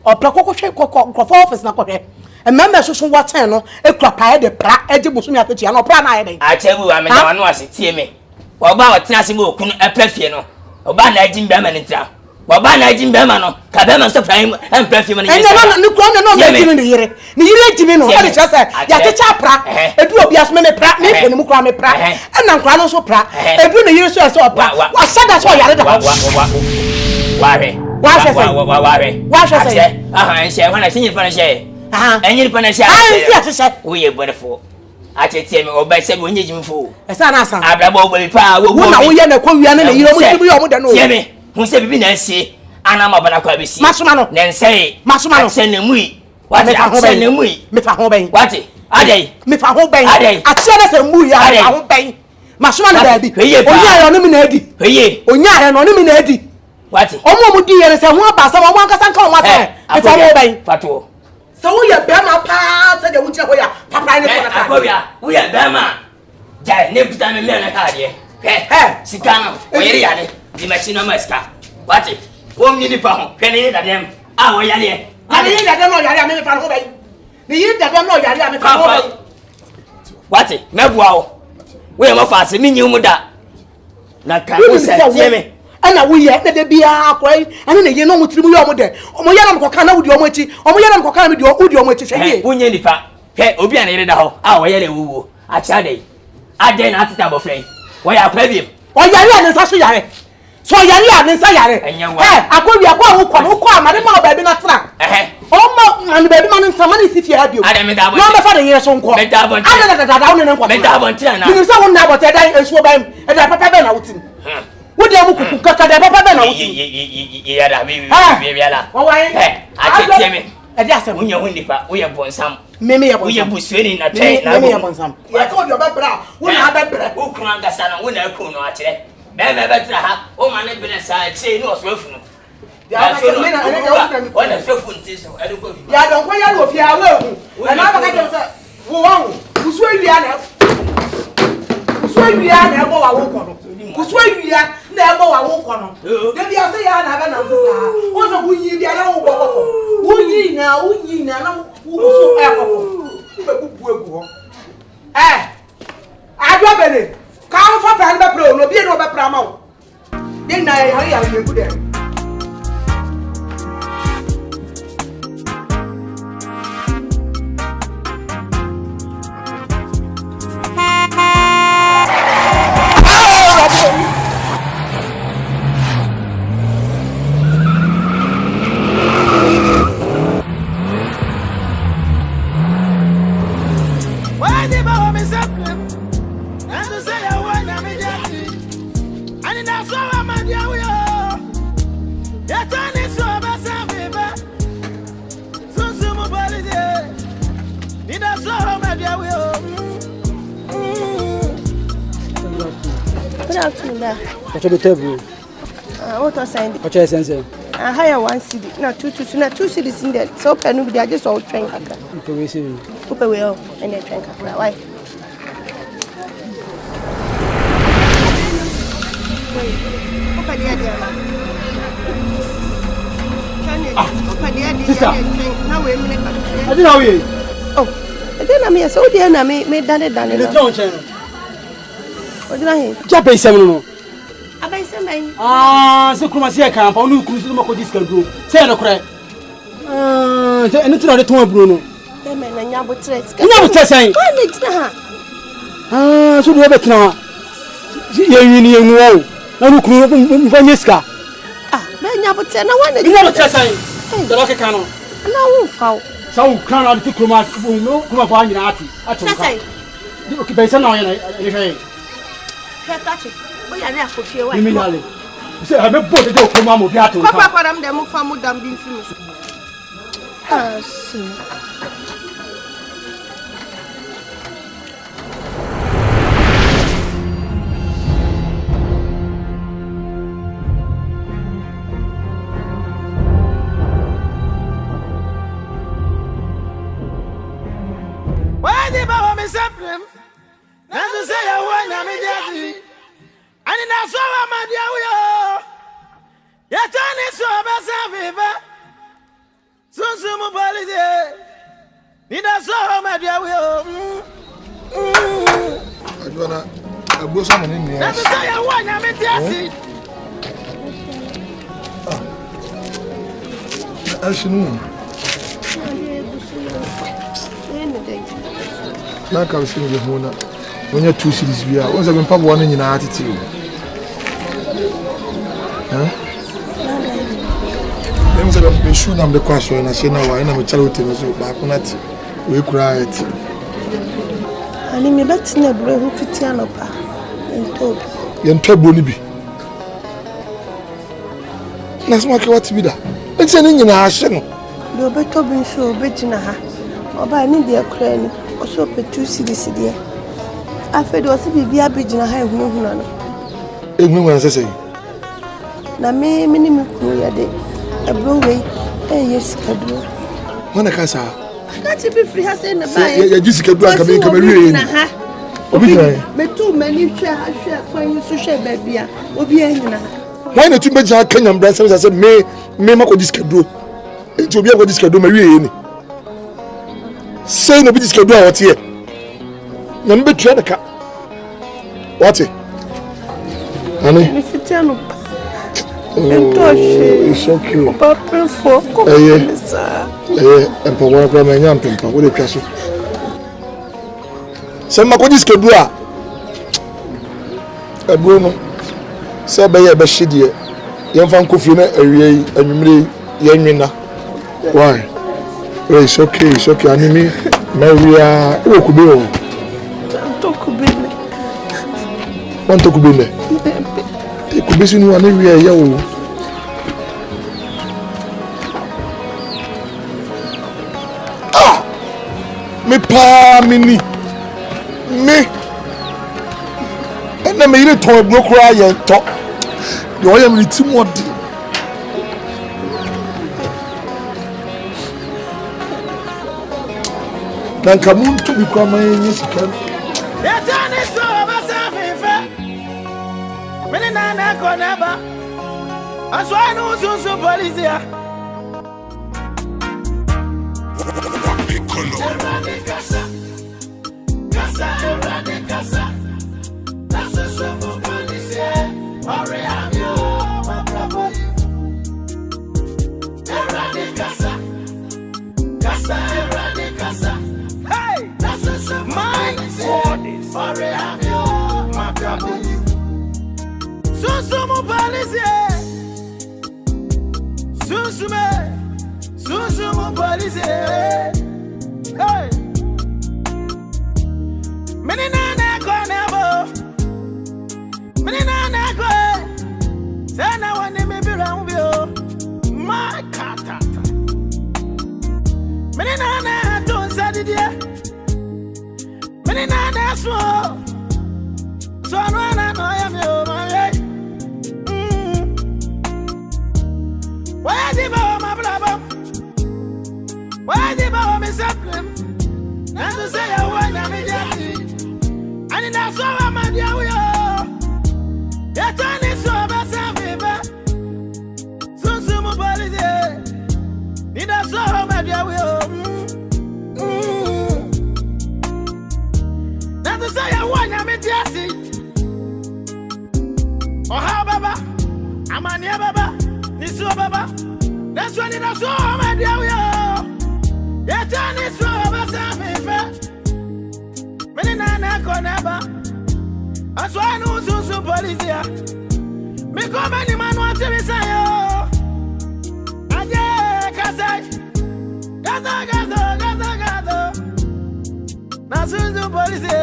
Speaker 2: opra kokwohwe kokofo office na kohwe emembe soso waten no ekura praye de pra eje bosumi apetua na opra na ayere
Speaker 11: achebu wa medawa no asetie me waba otena se mo okunu eprefie no oba na ajim be ma ntra Baba na jin be ma no ka be ma so prime en prefie ma ni
Speaker 2: yesa ene no kro no me jimi ni yire jimi no e che say ya che cha pra edu obi aso me pra me pe ni mu kra me pra e na nkra no so pra edu ni yire so e so pra wa sada so yare da wa say
Speaker 11: aha en when I see you for say enyi pa na say we ye bonefo achetie me oba se me onye jimi fo
Speaker 2: e sa na asa
Speaker 11: abrabo obo pa wo
Speaker 2: na wo ye na kwa wi na yire mu jimi yo mu da no
Speaker 11: Hunse bibi na nsi anama bana kwa bisi
Speaker 2: masuma no
Speaker 11: na nsei
Speaker 2: masuma no
Speaker 11: se nemui wati se nemui
Speaker 2: me fa ho ben
Speaker 11: wati adai
Speaker 2: me fa ho ben
Speaker 11: adai
Speaker 2: atia na se mu ya fa ho ben masuma no da bi onya ya no mi na adi onya ya no mi na adi
Speaker 11: wati
Speaker 2: omo mu di yere se ho ba sa mo ankasa nka ho ase me fa ho ben
Speaker 11: fatuo
Speaker 2: so wo ye be ma pa se de wo chire ho ya papa ni ko na ka
Speaker 11: akobia wo ye be ma jai ne buta me na ka de sikano oyere yale di machine maska wati won ni pa ho hwe ni dadem a wo yale
Speaker 2: ani yi dadem no yale me fa ho ben ni yi dadem no yale me fa ho ben
Speaker 11: wati mebua wo we mo fa se minyi mu da na ka wo se tie me
Speaker 2: ana wo ye na de bia akwai ani ne ye no mu tirimu yo mo de omo ye na mo koka na wudi omo echi omo ye na mo koka na me di wudi omo echi hwe
Speaker 11: wonye nipa hwe obi an yere da ho a wo yale wuwo acha dai ade na atita bo frei wo ya kwa biem
Speaker 2: o yare ani sa so yare so yare ani sa yare akowi akwa wo ko amade ma ba bi na tra o ma ani ba bi ma ntra ma ni sifie ha bio no be fa de yere so nko
Speaker 11: me da bon
Speaker 2: ada wo ne nko
Speaker 11: me da bon tira na
Speaker 2: ni sa wo na bote dan esuo ba em e da papa be na wutim wo de mu kuku kaka da papa be na wutim
Speaker 11: ya da bi ala
Speaker 2: wo wai
Speaker 11: achetie me
Speaker 2: e dia asem
Speaker 11: unya hundipa wo ye bonsam
Speaker 2: meme ye bonsam
Speaker 11: wo ye busueni na te na
Speaker 2: meme ye bonsam ye ko do ba bra wo na ba bra
Speaker 11: wo kuna ngasa na wo na ku no akire be betra ha o ma ne bene sa che ni oso afunu ya so me na o na so funti so e ko bi
Speaker 2: ya don ko ya lo fi awe hu e na ba ka je se wo wa kusu awia na e bo wa wo ko no kusu awia na e bo wa wo ko no de bi ase ya na ba na so sa o so hu yi bi na wo bo ko hu yi na na wo so e ko ko be bubu egu ho adwa bele ka wo fa plan be pro no bi no be pra ma wo de na ya gu de
Speaker 14: What's the table?
Speaker 15: What was saying?
Speaker 14: What's your sense?
Speaker 15: I hire 1 city, not 2 cities in there. So, can you be just all train?
Speaker 14: Okay, we see.
Speaker 15: Okay, we all and then train. Why?
Speaker 14: Sister, I didn't know you.
Speaker 15: Oh, I didn't know so dear. I made done it. What did I hear?
Speaker 14: Japan seminal.
Speaker 15: So
Speaker 14: Kumawood camp, only cruise no more disco group. Say no cry. Anything on the Tom Bruno.
Speaker 15: The men and Yabo Tress.
Speaker 14: Never say. So we have a now. You know, no crew from Vanyeska.
Speaker 15: Man, Yabo Ten, I want to
Speaker 14: never say. The rocket cannon.
Speaker 15: No,
Speaker 14: so crown out the Kumawood, no Kumawood artist. I say, okay, based on
Speaker 15: catch it. We are there for few.
Speaker 14: Say I be both dey come am obi ato.
Speaker 15: Papa kwadam dem mo fa mo dam bi fi mi. Ah, see.
Speaker 13: Why the Baba me supreme? Now to say I want na me dey. And in a so my dear we are. Ya turn it so basa viva. So mo police. Need a so my dear we are.
Speaker 4: I wanna go some in here.
Speaker 13: Now to say I want na me dey.
Speaker 4: Ashinu. Na ka se nge ho na wonya 2 series bia won se me papa won nyina attitude dem se be shu na me kwaso na se na wa na me chalo temi so ba ko na ti we kura eti
Speaker 15: ani me betina bro hu fiti anopa
Speaker 4: ento bro ni bi na so ma ke wati bi da e se ni nyina ahye no
Speaker 15: do beto bi so obegina ha oba ni de kura ni so petu series dia afedo o se bibia begina ha ehunhuna no
Speaker 4: ehunhuna sese
Speaker 15: na me ni me kunu ya de ebro we yes kadro
Speaker 4: wana kasa
Speaker 15: ka ti bi free ha say na ba
Speaker 4: ya ji sikadu aka me kamari
Speaker 15: na ha
Speaker 4: obi na
Speaker 15: metu mani hwe ha hwe kwan so hwe babia obi ehina
Speaker 4: why na tu beja Kenya mbra say me mako ji sikadu enti obi akọ ji sikadu ma wie ni say no be this kedu a what here na mbe tua deka what ani
Speaker 15: me fitiano
Speaker 4: it's okay
Speaker 15: papa for ko sa
Speaker 4: empa wa kwa ma nyam pempa wo de twa so say mako ji kedu a ebro no say be ye be hide ye mfa nkofie na awie anwumre ye nwina why it's okay, Animi. Maria, who could be? Want to be there? It could be seen one area. Yo, me pa mini me, and I made it to a block cry and talk. You are really too much. Dan kamun to be kwa manye sikan
Speaker 13: Ya tani so basa fifa Mene na ko neba Aswa no so polisia Kasa Nasa so polisia Ore amyo mabrabo Kasa Hey, that's a my body. Sorry, I'm your my brother. So police. So police. Hey, many na go never. Many na go. Say na one me be round you. My cat. Many na don't say it. Many na so no na no ya me o my why the ba my blabba why the ba me supreme na to say I want na me just and na so am dia we ya turn it so basa viva so mo police ni da so am dia we to say I want na me tiasi oh ha baba amania baba ni so baba that's when it so my dear we ya turn it so basa me fe many na ko neba aswa no so police me come any man want to be say yo aje kasa na so police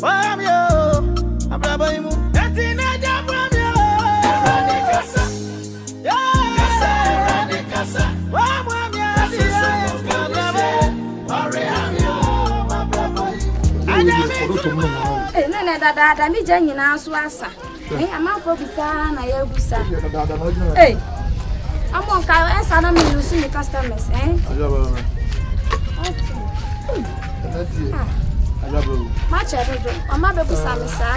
Speaker 13: I'm yo, I'm blabbing you. That's in a job from you.
Speaker 16: Nene dada mi je nyina so asa. Amafo bisa na ya busa. Amon ka esa na mi use ni customers Ma chere do. Ama be busa me sa.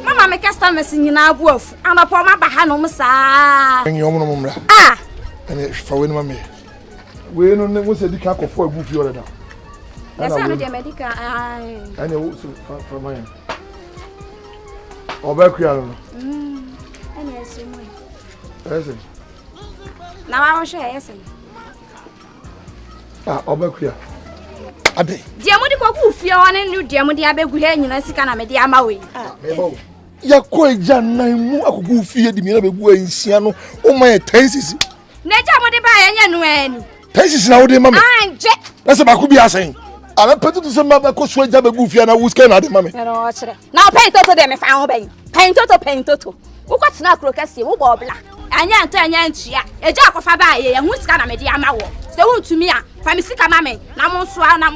Speaker 16: Mama me customers nyina abu afu anapo ma ba ha no msa
Speaker 4: enyi omo no mra ene fa we no mame we no ne mo se dika akofo agu fi oreda
Speaker 16: esa no de medical
Speaker 4: ene wo so fa man oba kuya no
Speaker 16: ene ese mo
Speaker 4: ese
Speaker 16: na wa ho hwe ese
Speaker 4: oba kuya Ade.
Speaker 16: Dia mo di ko ku fie one nu dia mo di abegu ha nyina sika na me di ama we.
Speaker 4: Mebo. Ya ko eja nan mu akogu fie di mi na begu ansia no o ma e 10 sisi.
Speaker 16: Na ja mo di ba ya nya nu ani.
Speaker 4: 10 sisi na wo de ma me.
Speaker 16: Anje.
Speaker 4: Na se ba ku bi asen. Ala petu to se ma ba ko so eja begu fie na wo sika na de ma me.
Speaker 16: Na o kire. Na pain toto de me fa ho ben. Pain toto. Wo ko tena akro kase wo bo bla. Anya nto anya ntia. Eja akofa ba ye hu sika na me di ama wo. Se wo ntumi a fa me sika ma me na mo so na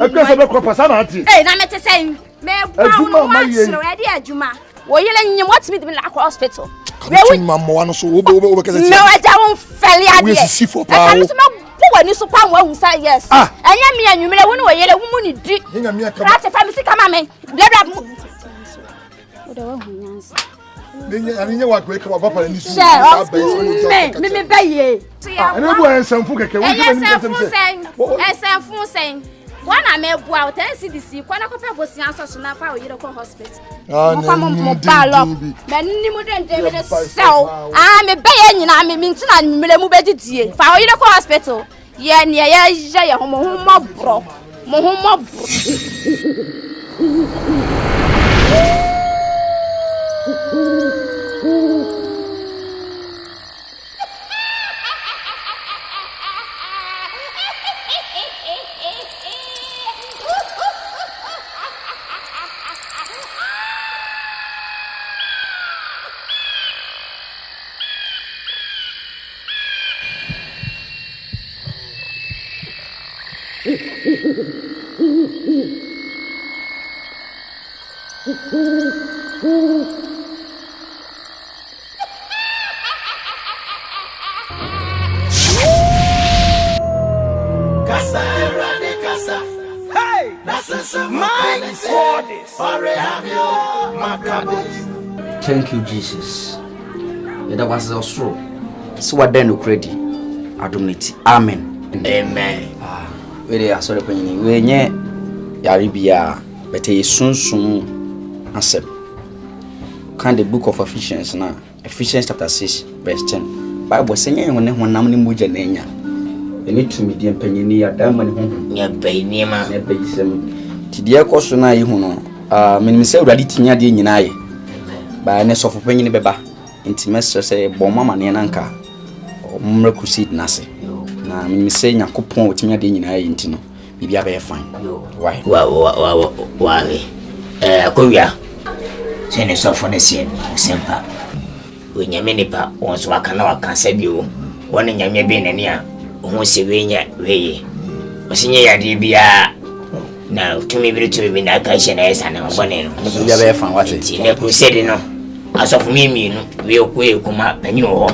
Speaker 4: ekese be ko pasa na ati
Speaker 16: na me te sen me kwa no wa chiro e di adwuma wo yele nyim what me di la hospital
Speaker 4: we wu mammo wa no so wo be kese
Speaker 16: me wa ja won feli ade
Speaker 4: we sisi for pa
Speaker 16: wo bo wani so pa wo hu sa yes enya me anwumere wo no wo yele wo mu ni di
Speaker 4: enya me aka
Speaker 16: ra te fa me sika ma me bla wo da wa hu nyansa
Speaker 4: Aninya wa kweka wa papa ni su
Speaker 16: me baye
Speaker 4: ene bu ensanfu keke wo ke ni
Speaker 16: ensanfu sen wana me bua o 10 CDC kwa na kopa bosi aso na fa o yire ko hospital mo ba lo me ni mu den de me so me baye nyina me ntina nwumere mu bedidie fa o yire ko hospital ye ne ya ye ho mo bro
Speaker 7: Thank you, Jesus. That was also so. What then? Credit, adumnity. Amen.
Speaker 11: Amen.
Speaker 7: We are sorry, we nye yaribia, but a soon answer. Can the book of Ephesians now? Ephesians chapter 6, verse 10. Bible saying when namni muja nenya. You need to medium penny at diamond.
Speaker 11: Near bay near my
Speaker 7: basin. Tidia Cosona, you know, mean, say, ready to near the Yinae. By a nest of penny beba, intimacy say, Bomama Nanka, or Muracusid Nasi. Now, me say, Yakupon with me at the Yinae intino. Maybe I be fine. Why?
Speaker 11: Why? Korea. Send us off on a scene, simple. When your minipa wants to can save you, one in your being near, who say, way. Was in your DBA. Now, to me, to be that question as an abonnement.
Speaker 7: You have found what it's
Speaker 11: in a crusade. No, as of me, we'll come up and you know.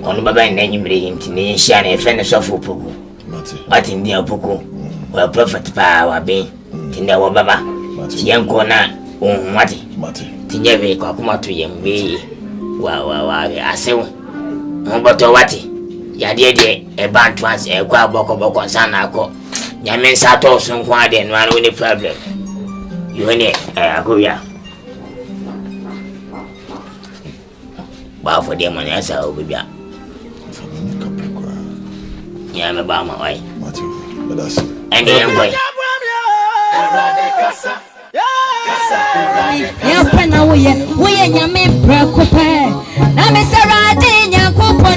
Speaker 11: On Baba and then you bring him to the Shan and friend of Puku. But in the Puku, where prophet power being, Tinda Baba, young corner, Mati, Tinjave, Kakuma to young way. Wow, I say, Moboto Wati, Yadia, a band once, a quab boko sanako. Yamen Sato son quad and one only problem. You in it, Korea. Bow for them on answer, Obia. Yam about my way. But that's and the young boy.
Speaker 17: Yes, when I we are Yami Bracope. Now, Miss Radin, Yacopo,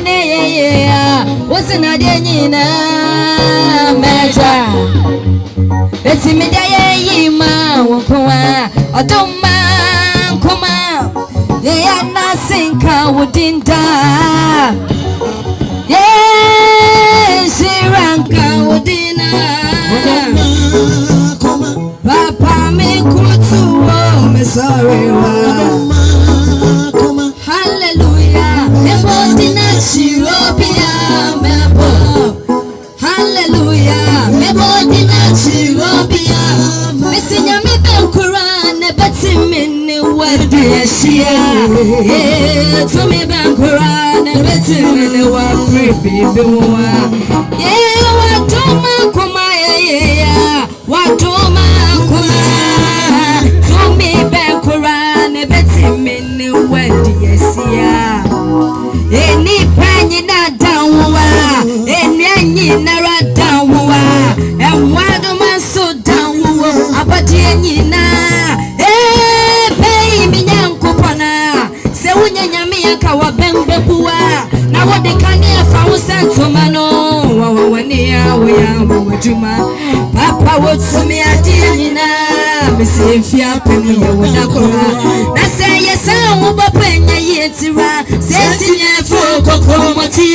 Speaker 17: What's in a denina? Measure. It's in me, ma, Wakua, or don't man come out. They are nothing, wouldn't die. Yes, Ranka, wouldn't Papa, me good to me sorry. Hallelujah, hallelujah, me body na chirobia. Me sinya me ben Quran, beti me ne wadi ashia. Yeah, to me ben Quran, beti me ne wadi baby wa. Yeah, watoma kuma yeah, watoma kuma. To me ben Quran, beti me ne wadi ashia. Any penny na downwa, any nara downwa, and why do man so downwa? Abadi na, pay me yankopana. Say when you kawa bembe bua. Now what they can hear from Santomano, when they are we are Juma. Papa would see me at Dina, Miss Ifia Penny, you would not go. I say yes, I will open your yetira, say for Cocomoty.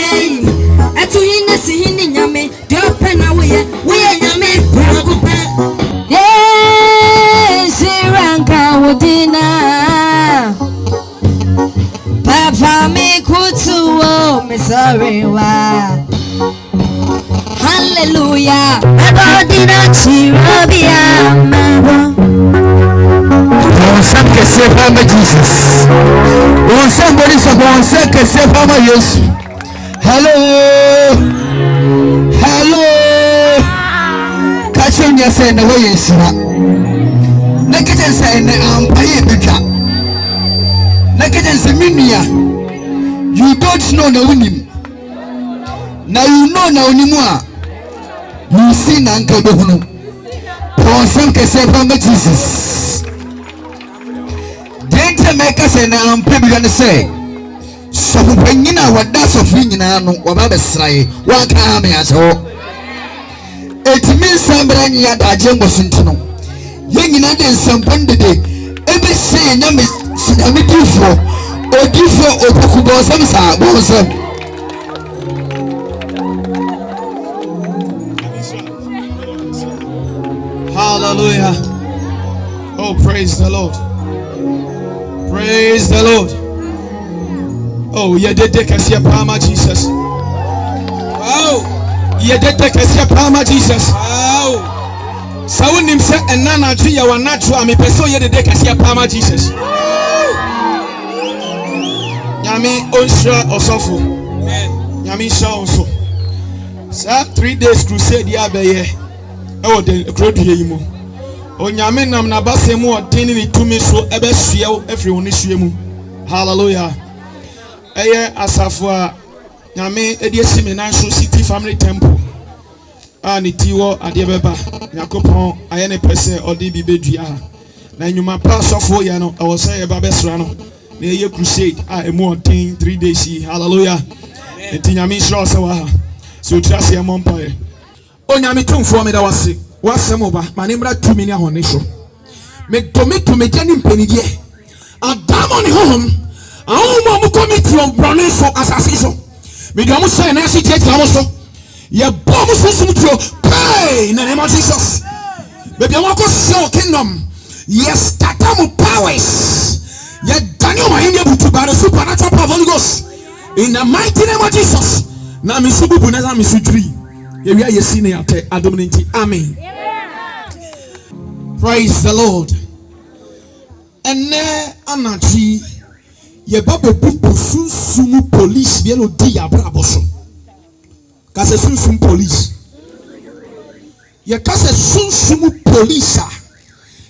Speaker 17: At two in the scene in Yame, the open away, we are Yame, yes, Ranka Woodina. Papa me kutu me sorry wa. Hallelujah. Everybody na chirobia mabo.
Speaker 18: Some can say Mama Jesus. When somebody someone say can say Mama Jesus. Hello. Hello. Catching you say the way you see. Naked say na ampaye bika. Naked say minia. You don't know na unim. Now you know na unimwa. You see na anka dohunu. For some can say Mama Jesus. Make us an people gonna say so when you know what that's of you know about the sly what come as all it means somebody at a jumbo sentino young in other some day every say no miss Sinami for or do for Okubo some
Speaker 19: hallelujah. Oh, praise the Lord. Praise the Lord. Oh, you did take us your palma, Jesus. Wow. You did take us your palma, Jesus. Wow. So when him said, and Nana tree, you are natural. Me person, you did take us your palma, Jesus. Yami, unsure or so. Yami, so. Sir, 3 days crusade, ya be. Oh, the crowd here, you move. Onyame nam na base mu odin ni tumi so ebesua everyone isua mu hallelujah eye asafo a nyame edi esime na so city family temple ani tiwo ade beba yakopon aye ne pese odi bi bedua na nyuma pa sofo ya no ewo say e ba besra no na eye crusade a emu odin 3 days hallelujah enti nyame sro se wa so trase e mompae onyame tumfo me da wase wasemoba manimra tumi ni ahonesho me to me jani mpenidie adamoni hom awon mo committee on browning so assassination me do mo say na si church na mo so ye bo mo so tro pray in the name of Jesus baby won ko show kingdom yes tata mo powers ye daniel ma him butu by the supernatural power of Holy Ghost in the mighty name of Jesus na me sububu na me sudri ye wi ayesi na ate adomnti amen. Praise the Lord. Ene anachi ye babe bubu sunsumu police bielo di abraboso. Kase sunsumu police. Ye kase sunsumu police.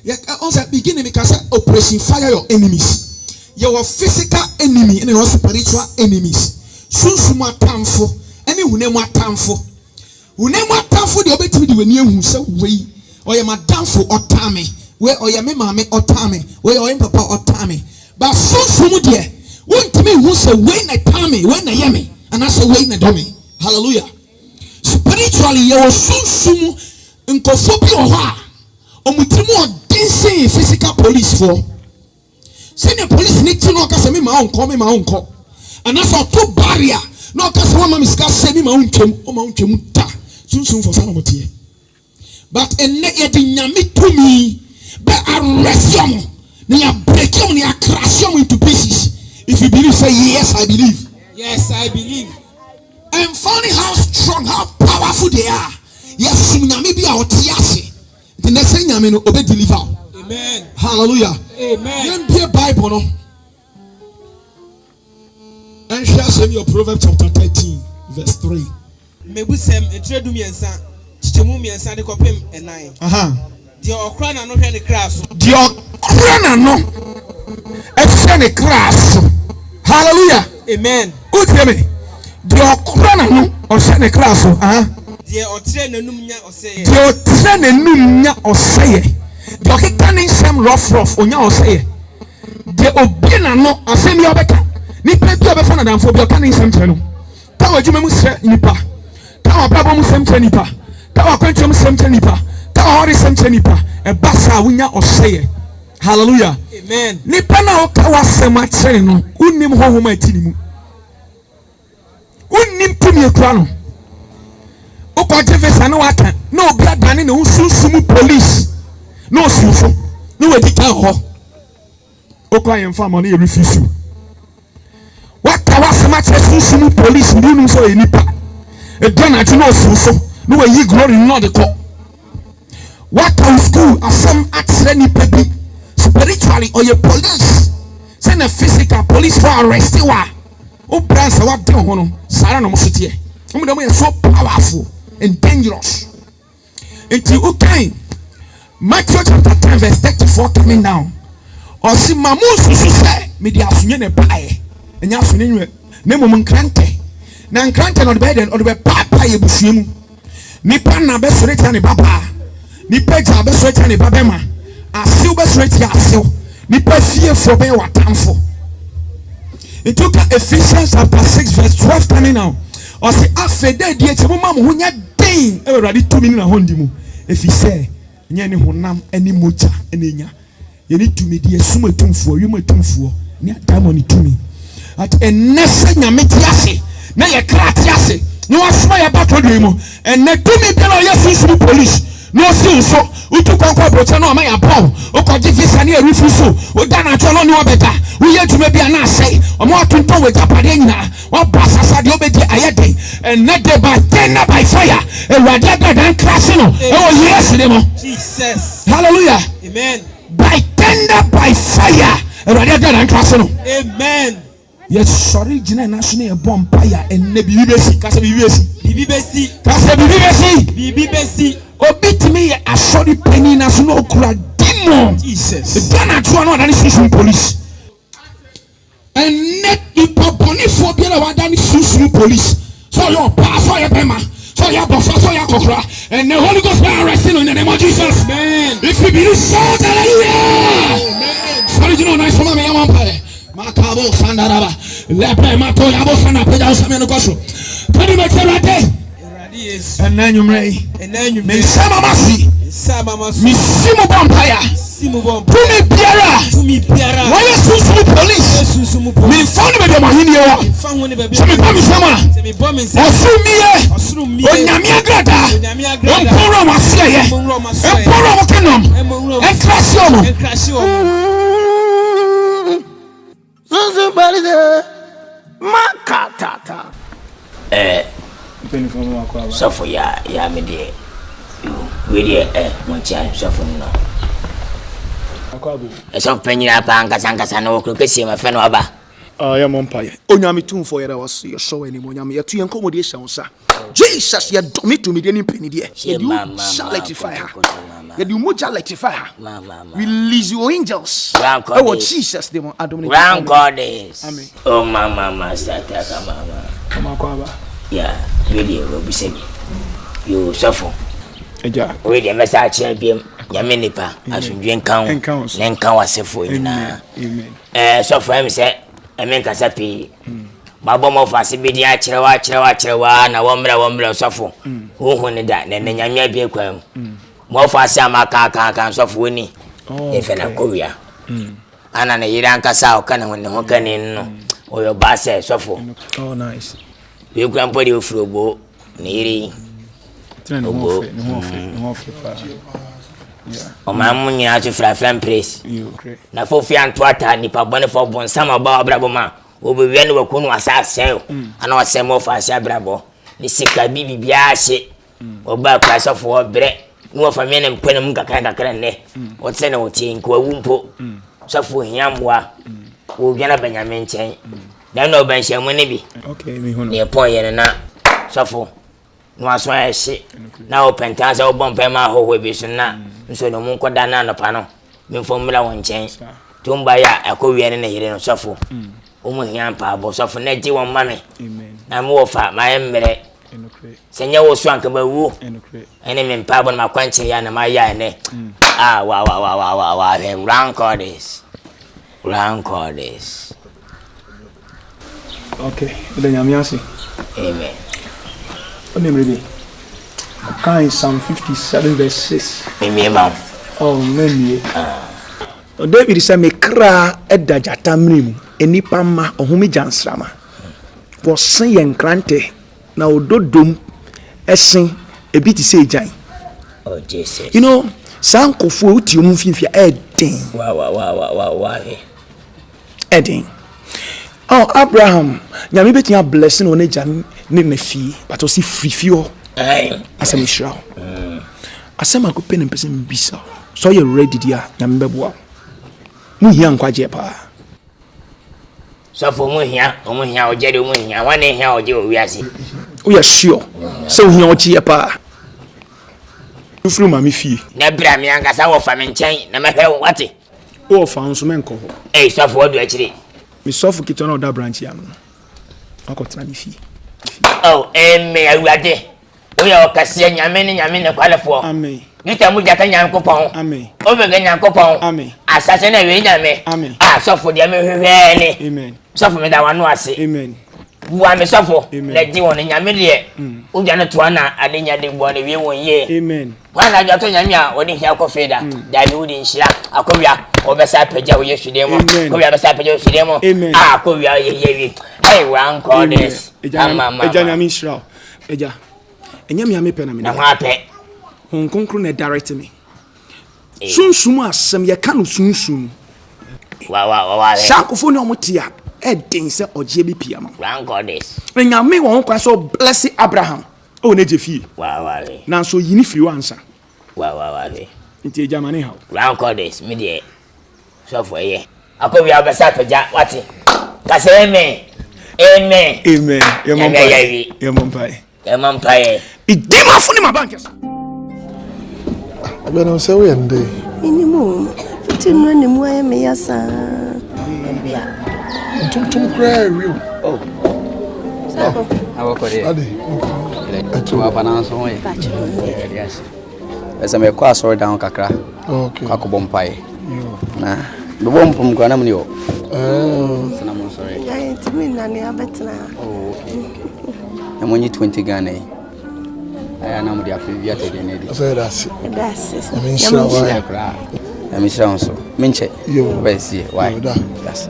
Speaker 19: Ye also beginning kase operation fire your enemies. Your physical enemy and your spiritual enemies. Sunsumu atamfo ene hunemu atamfo. Hunemu atamfo de obetimi de weni ehu se wei. Oye madam for otame, where oye me mame otame, where oye papa otame. But so dear, won't me who say when I tame, when I yame,
Speaker 18: And I say, wait a dummy. Hallelujah. Spiritually, you will soon in Kophobia. Omutimo dancing physical police for. Send the police need to know because my uncle. And that's our two barrier. No, because one man is send me my uncle, soon for some of you. But a net to me, but arrest you. They are breaking, they are crashing into pieces. If you believe, say yes, I believe.
Speaker 19: Yes, I believe.
Speaker 18: I'm finding how strong, how powerful they are. Yes, maybe our tiasi. The next thing I mean, obey deliver.
Speaker 19: Amen.
Speaker 18: Hallelujah.
Speaker 19: Amen.
Speaker 18: Then be a Bible, no. And shall send your Proverbs chapter 13, verse 3.
Speaker 19: Maybe some a trade me and son, Chimumi and Sandy Copim and 9. The Okrana no any class.
Speaker 18: The Okrana no. A class. Hallelujah.
Speaker 19: Amen.
Speaker 18: Who tell me? The Okrana no or send a class.
Speaker 19: The Otrena Numia or say.
Speaker 18: The Otrena Numia or say. The Okitan some rough on your say. The Obina no or send your better. Nipa bi obefana dan fo bi oka ne nsem no ta wa dwuma mu sre nipa ta wa babo mu sem nipa ta wa kwantu mu sem nipa ta wa hori sem nipa e basa wunya oseye. Hallelujah.
Speaker 19: Amen.
Speaker 18: Nipa na o ka wa sem a kire no unnim ho homa atini mu unnim tumi ekura no o ko je vesa na wa kan na obi adane na unsunsumu police na osunfo na we dika ho o ko ayemfa mo na e refuse. What was much as police doing so in Nipa? A donor to know so. No, ye glory not the call. What on school are some accident baby spiritually or your police? Send a physical police for arrest you. Oh, brands are what don't know. Sarah no city. We are so powerful and dangerous. Until okay. Matthew chapter 10, verse 34 coming down. Or see Mamus who say, Media Sunyan pie. And yes, name woman cranky. Nan cranky on the bed and on the papa you bushim. Nipan na best rate and papa. Nipeja best rate and babema. A silver rate yasil. Nipa fear for bear what time for. It took Ephesians chapter 6, verse 12 coming now. Or say, after that, dear Chimam, when you're dang, already 2 minutes hondimu. If he say, Yanni Honam, any mucha, any nya. You need to me, dear, sumo tum for you, my tum for. Near time on it to me. At a nessa metiasi, na ya kratiasi, no asma about dream, and ne to me tell yes police, no still so, we took on no my above, or could give this any refusal, we done at all no better, we had to maybe an assay, or more to go with Japadina, or Bassas Diobedi Ayade, and not by 10 by fire, and rather than crashing. Oh, yes,
Speaker 19: Jesus.
Speaker 18: Hallelujah.
Speaker 19: Amen.
Speaker 18: By tender by fire, and rather than crashing.
Speaker 19: Amen.
Speaker 18: Yes, sorry, Jina National Bompire and Nebibesi,
Speaker 19: Bibibesi,
Speaker 18: Obit me a sorry penny national crowd demon.
Speaker 19: Jesus.
Speaker 18: The Ghana to another institution police. And net ipophobia than institution police. So your pass for your pema, so your buffer, so your cockra, and the Holy Ghost are arresting in the name of Jesus.
Speaker 19: Amen.
Speaker 18: If you believe so, hallelujah. Sorry, you know, nice for me, Vampire. Makabo Sandaraba, Lepe Mato Yabo Sana Peja Sameno Koso. Twenty Meterate, and then you may, Sama Masi, Missimo Vampire, Tumi Piara, why is Susu police? Me found me the Mahinio, Semi Bomisama, Osumie, Onyamia Grata, Emporo Masia, Emporo Mokenum, and Crasio.
Speaker 13: Somebody there, Makatata.
Speaker 11: So for ya, me dear. We dear, one child, so for no. A soft penny up and Casancasano, Crocassi, my friend Waba.
Speaker 4: I am umpire. Onyami tune for your was your show anymore. Yami, your 2 accommodation, sir. Jesus, you don't me to me any penny, dear. You shall electrify her. You much electrify her. Release your angels. Oh, Jesus, they won't admit.
Speaker 11: Round goddess. Oh, Mamma, Sataka, Mamma. Yeah, really, will be saying you suffer. Read a message, Yaminipa, as you drink count, then count was a fool. Amen. So for him, say, I mean, Casapi. babo mo fa se bidi a kirewa na womre sofo hu ne da na nyamia bi kwam mo fa se amaka sofo ni efe na kowia ana na yira nkasa o kana wonne ho kane no oyo ba se sofo
Speaker 19: oh nice
Speaker 11: we kwam podi ofrobo na yiri
Speaker 19: tena no ofe pa
Speaker 11: o ma mu nyina to frafran press na fofi antoata ni pa bone fo bon sama ba obrabo ma obi wi no wakunu asase ana wasemo fa ase abrabo ni sika bibi bia hye oba kwa sofo obre no fa me ne mpanem kakra ne o tsene o tie nko awumpo sofo hiamwa o gana Benjamin chen dan no ban hye mu ne bi
Speaker 19: okay me hono
Speaker 11: ne pon ye na sofo no aso ahye na o pentanza o bompa ma hoho bi so na nso no mu nkoda na no pa no me fomula won chen tumba ya akowie ne yire no sofo omo hian pa bo sofo na ji won mame amen na mo fa ma emre senya wo so anka ba wu ene me pa bo na kwanche ya na ma ya ne wa rank orders
Speaker 19: okay le nyamiasi
Speaker 11: amen
Speaker 19: onemre kan Psalm 57 verse 6
Speaker 11: mema
Speaker 19: oh memi David say me kra edajata mrimu enipa ma ohumi jansrama wo sen yen krante na ododom esen ebi ti say jan
Speaker 11: oh Jesus
Speaker 19: you know sankofo uti omu finfia eden
Speaker 11: wa
Speaker 19: eden oh Abraham nyame betia blessing on jan ne nefi but o si frifio asem Israel asem akope ne pese mbisa so you ready dia nyame beboa mu hia nkwaje pa
Speaker 11: so for mu hia ojede mu hia wane hia oje owiase
Speaker 19: o ya sure so hia oje pa ufru mami fie
Speaker 11: na bra mi angasa wo fa me nchen na mehwe wate
Speaker 19: o fa nso menko ho
Speaker 11: so for odu akire
Speaker 19: mi sofu kito na oda branch ya no akotena mi fie
Speaker 11: oh eme awade o ya okase nyame ne kwalefo
Speaker 19: amen
Speaker 11: nita mu jaka nyankopon
Speaker 19: amen
Speaker 11: o be nyankopon
Speaker 19: amen
Speaker 11: asase na we nyame
Speaker 19: amen
Speaker 11: sofo dia me hwehwe ni
Speaker 19: amen
Speaker 11: sofo me da wanu ase
Speaker 19: amen
Speaker 11: wa me sofo na di won nyame de o ja na to na adenya de bo na we won ye
Speaker 19: amen
Speaker 11: wa na ja to nyame a oni hia ko feda da bi udi nhira akowia obesa peja wo yesu de mo akowia besa peja yesu de mo akowia ye wi hey wan call this
Speaker 19: eja nyame Israel eja enyame ame pe na me
Speaker 11: na ho ape
Speaker 19: konkro na direct me sunsum asem ye ka no sunsum
Speaker 11: wa
Speaker 19: sakofo ne omotia eden se oje bi pia ma
Speaker 11: wan call this
Speaker 19: enyame won kwa so bless Abraham o ne je fie
Speaker 11: wa
Speaker 19: na so yini firi wansa
Speaker 11: wa
Speaker 19: nti eja mane ha
Speaker 11: wan call this me de so for ye akowia besa peja wati kase amen
Speaker 19: ye
Speaker 11: mompai
Speaker 19: idima funi mabankes
Speaker 4: abena se we ende
Speaker 12: inimu fitinu ne mu aye me yasa
Speaker 4: tum kra real
Speaker 20: oh awakore
Speaker 4: ade
Speaker 20: atu apana so ye yes esa me kwa sorry down kakra
Speaker 4: okay
Speaker 20: akobompai na bobom kwa namni yo sana mo sorry
Speaker 12: ya intimi na ne abetna
Speaker 20: oh okay amonyi 20 Ghana aya na mo dia previa to de nedi
Speaker 4: so that's
Speaker 20: I'm sure so minche
Speaker 4: yo
Speaker 20: besi why that's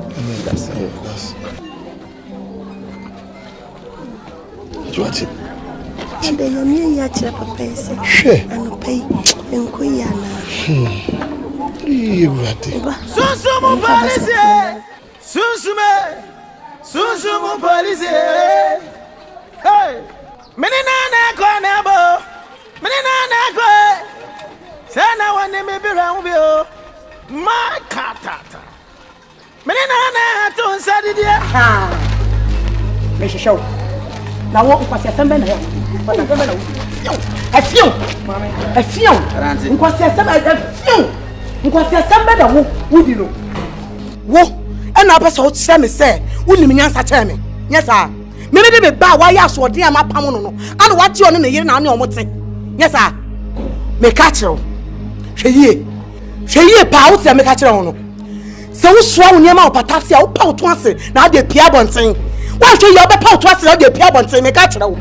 Speaker 4: Juati.
Speaker 12: Ade yami ya chira papa ese. Anu pay enko ya na.
Speaker 4: Juati.
Speaker 13: Sunsumu police. Sunsumu police. Hey. Menina na ko na bo. Menina na ko. Sana wane me bira ubio. Ma katata. Menina na to nsadi dia.
Speaker 2: Ha. Me show. Na wo kwasi asembe na yo. Kwasi asembe na wo. Afion. Nkwasi asembe afion. Nkwasi asembe na wo wudi no. Wo ena ba so tse me se wuni me nyansa che me. Nyesa. Me be be ba wa ya so de ama pam no no. Ana wa ti ono na yire na ane omote. Nyesa. Me ka kire. Hweye pa wo tse me ka kire ho no. Se wo soa wo niam a opatase a wo pa wo to ase na ade pia bonten. Why should you be part to us the pair one say me catch now?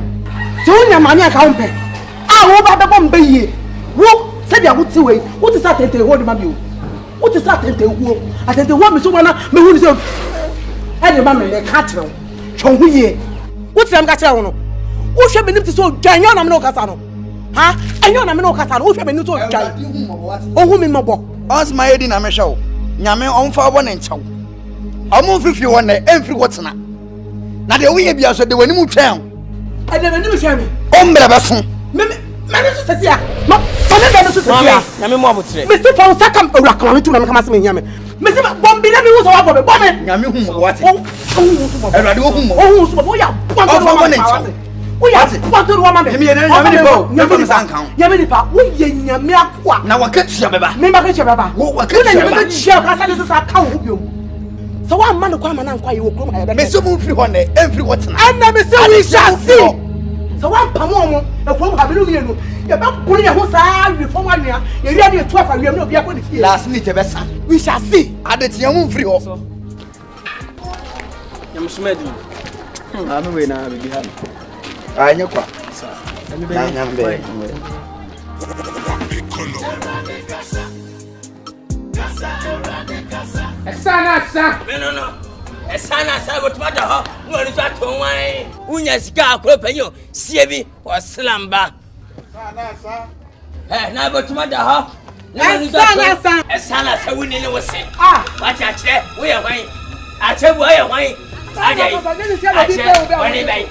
Speaker 2: So your money account pay. Ah, wo ba be bomb ye. Wo say dia wo ti we. What is that tente hold ma bi o? What is that tente wo? Atente wo me so wana me hu ni say. E dey ma me catch now. Chon hu ye. What am catch now no? Wo hwe me nim ti so dwan na me no kasa no. Ha? Enyo na me no kasa no. Wo hwe me nim so dwan. O hu me mobo.
Speaker 10: Os my edi na me hwe o. Nyame onfa bo ne nchaw. Omo fifi won na emfiri wotena. Na de wo ye bia so de wani mu twan.
Speaker 2: E de wani mu twan me.
Speaker 10: O mbra baso.
Speaker 2: Me so sesia. Ma ne so sesia.
Speaker 10: Nyame mo abotre.
Speaker 2: Me si fa saka owura kan tu na me kama se me nyame. Me si bombi na me wo so wa bombe.
Speaker 10: Nyame hu mo wate.
Speaker 2: Erade wo hu mo. O hu so bo ya.
Speaker 10: Onfa bo ne nchaw.
Speaker 2: Oya, what do you want me?
Speaker 10: Nyame ni bo. Nyame ni sankan.
Speaker 2: Nyame ni pa. Wo ye nyame akwa.
Speaker 10: Na wakatua beba.
Speaker 2: Me ba katua beba.
Speaker 10: Wo wakatua beba.
Speaker 2: Nyame chia ka sa de sa ka wo biom. So wa man ko amana nkwa ye wo krom ha.
Speaker 10: Me so mu free ho na emfiri wotena.
Speaker 2: Ana me so we shall see. So wa pamo mo e krom ha be no mienu. Ye ba kuru ye ho sa wi fo wa nua. Ye wi ade 12 awia me obi akọ ne fie.
Speaker 10: Last minute e be sa.
Speaker 2: We shall see.
Speaker 10: Adetia mu free ho.
Speaker 14: Nyam sumedi. Me we na be bi ha.
Speaker 10: Anya kwa. Nyambe.
Speaker 11: Esana. No. Esana sa go twa da ho. No ni twa to wan. Unya sika akro panyo. Sie bi o slamba. Na go twa da ho. Esana sa wuni ni wo se. Wa cha kire wo ye hwan. A che bo ye hwan. Wani bai.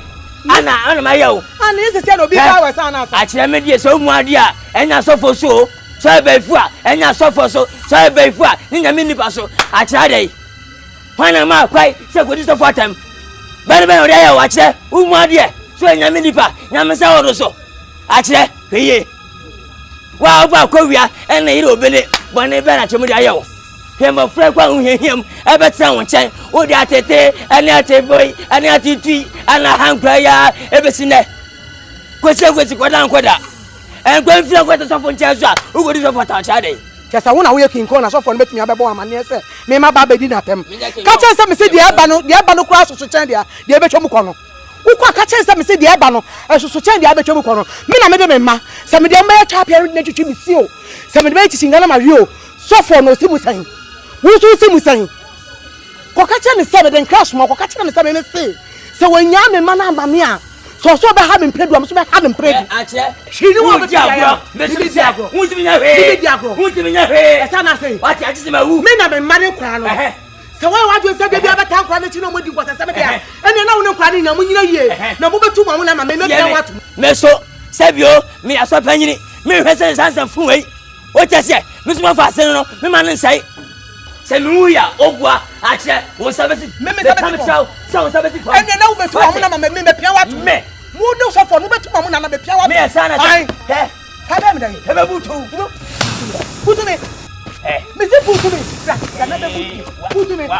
Speaker 11: Ana mayo.
Speaker 2: Ana ese se no bi ka we sana sa.
Speaker 11: A kire me die so mu ade a enya sofo so. So befu a enya sofo so. So befu a ni nyame nipa so. A kire dai. Wana ma kwai se ko di sofo atam. Bere o de ya wa kire mu ade so nyame nipa nyame sa woro so. A kire heye. Wa oba ko wia ena ire obele bone be na chemu de ayo. Hema fra kwa unhehiem ebetsa wo chen wo de atete ene ateboy ene atitui ana hankra ya ebesine kwese kwada nkoda enkwa mfira kwata sofo nchen so a ugodi sofo ta cha dey
Speaker 2: kesa wo na wo ye kinko na sofo no betumi abebo amane se me ma ba bedi na tem ka chen se me se de eba no kura soso chen de ebetwa mu kono ukwa ka chen se me se de eba no soso chen de ebetwa mu kono me na me de me ma se me de ma ya twa pia na twitwi mi si o se me de ba chisinga na ma wi o sofo no si musan wusu si musan ko ka che me se be den crash mo ko ka che me se me se wanya me ma na mame a so be ha me mpredu am so be ha me mpredu
Speaker 11: a che
Speaker 2: shiri wo be
Speaker 11: agro me si agro wuti nya he
Speaker 2: esa na sei
Speaker 11: wati a chi ma wu
Speaker 2: me na me ma ne kwa no se wa wadwo se bia be ta kwa me chi no modi kwa se be bia ene na wo ne kwa ne nya mo nyina yie na mo betu mo na ma me bia watu
Speaker 11: me so sebio me aso panyini me hwese sansan fu wei o chese me so ma fa se no me ma ne nsai Semuya ogwa ache wo sabeti me sabeti so sabeti ko
Speaker 2: ene na wo betu mo na ma me pia watu
Speaker 11: me
Speaker 2: mu do so for no betu mo na ma be pia watu
Speaker 11: me sana
Speaker 2: he ka be me dai
Speaker 11: he be butu
Speaker 2: me me se butu me ra na be butu me
Speaker 11: wa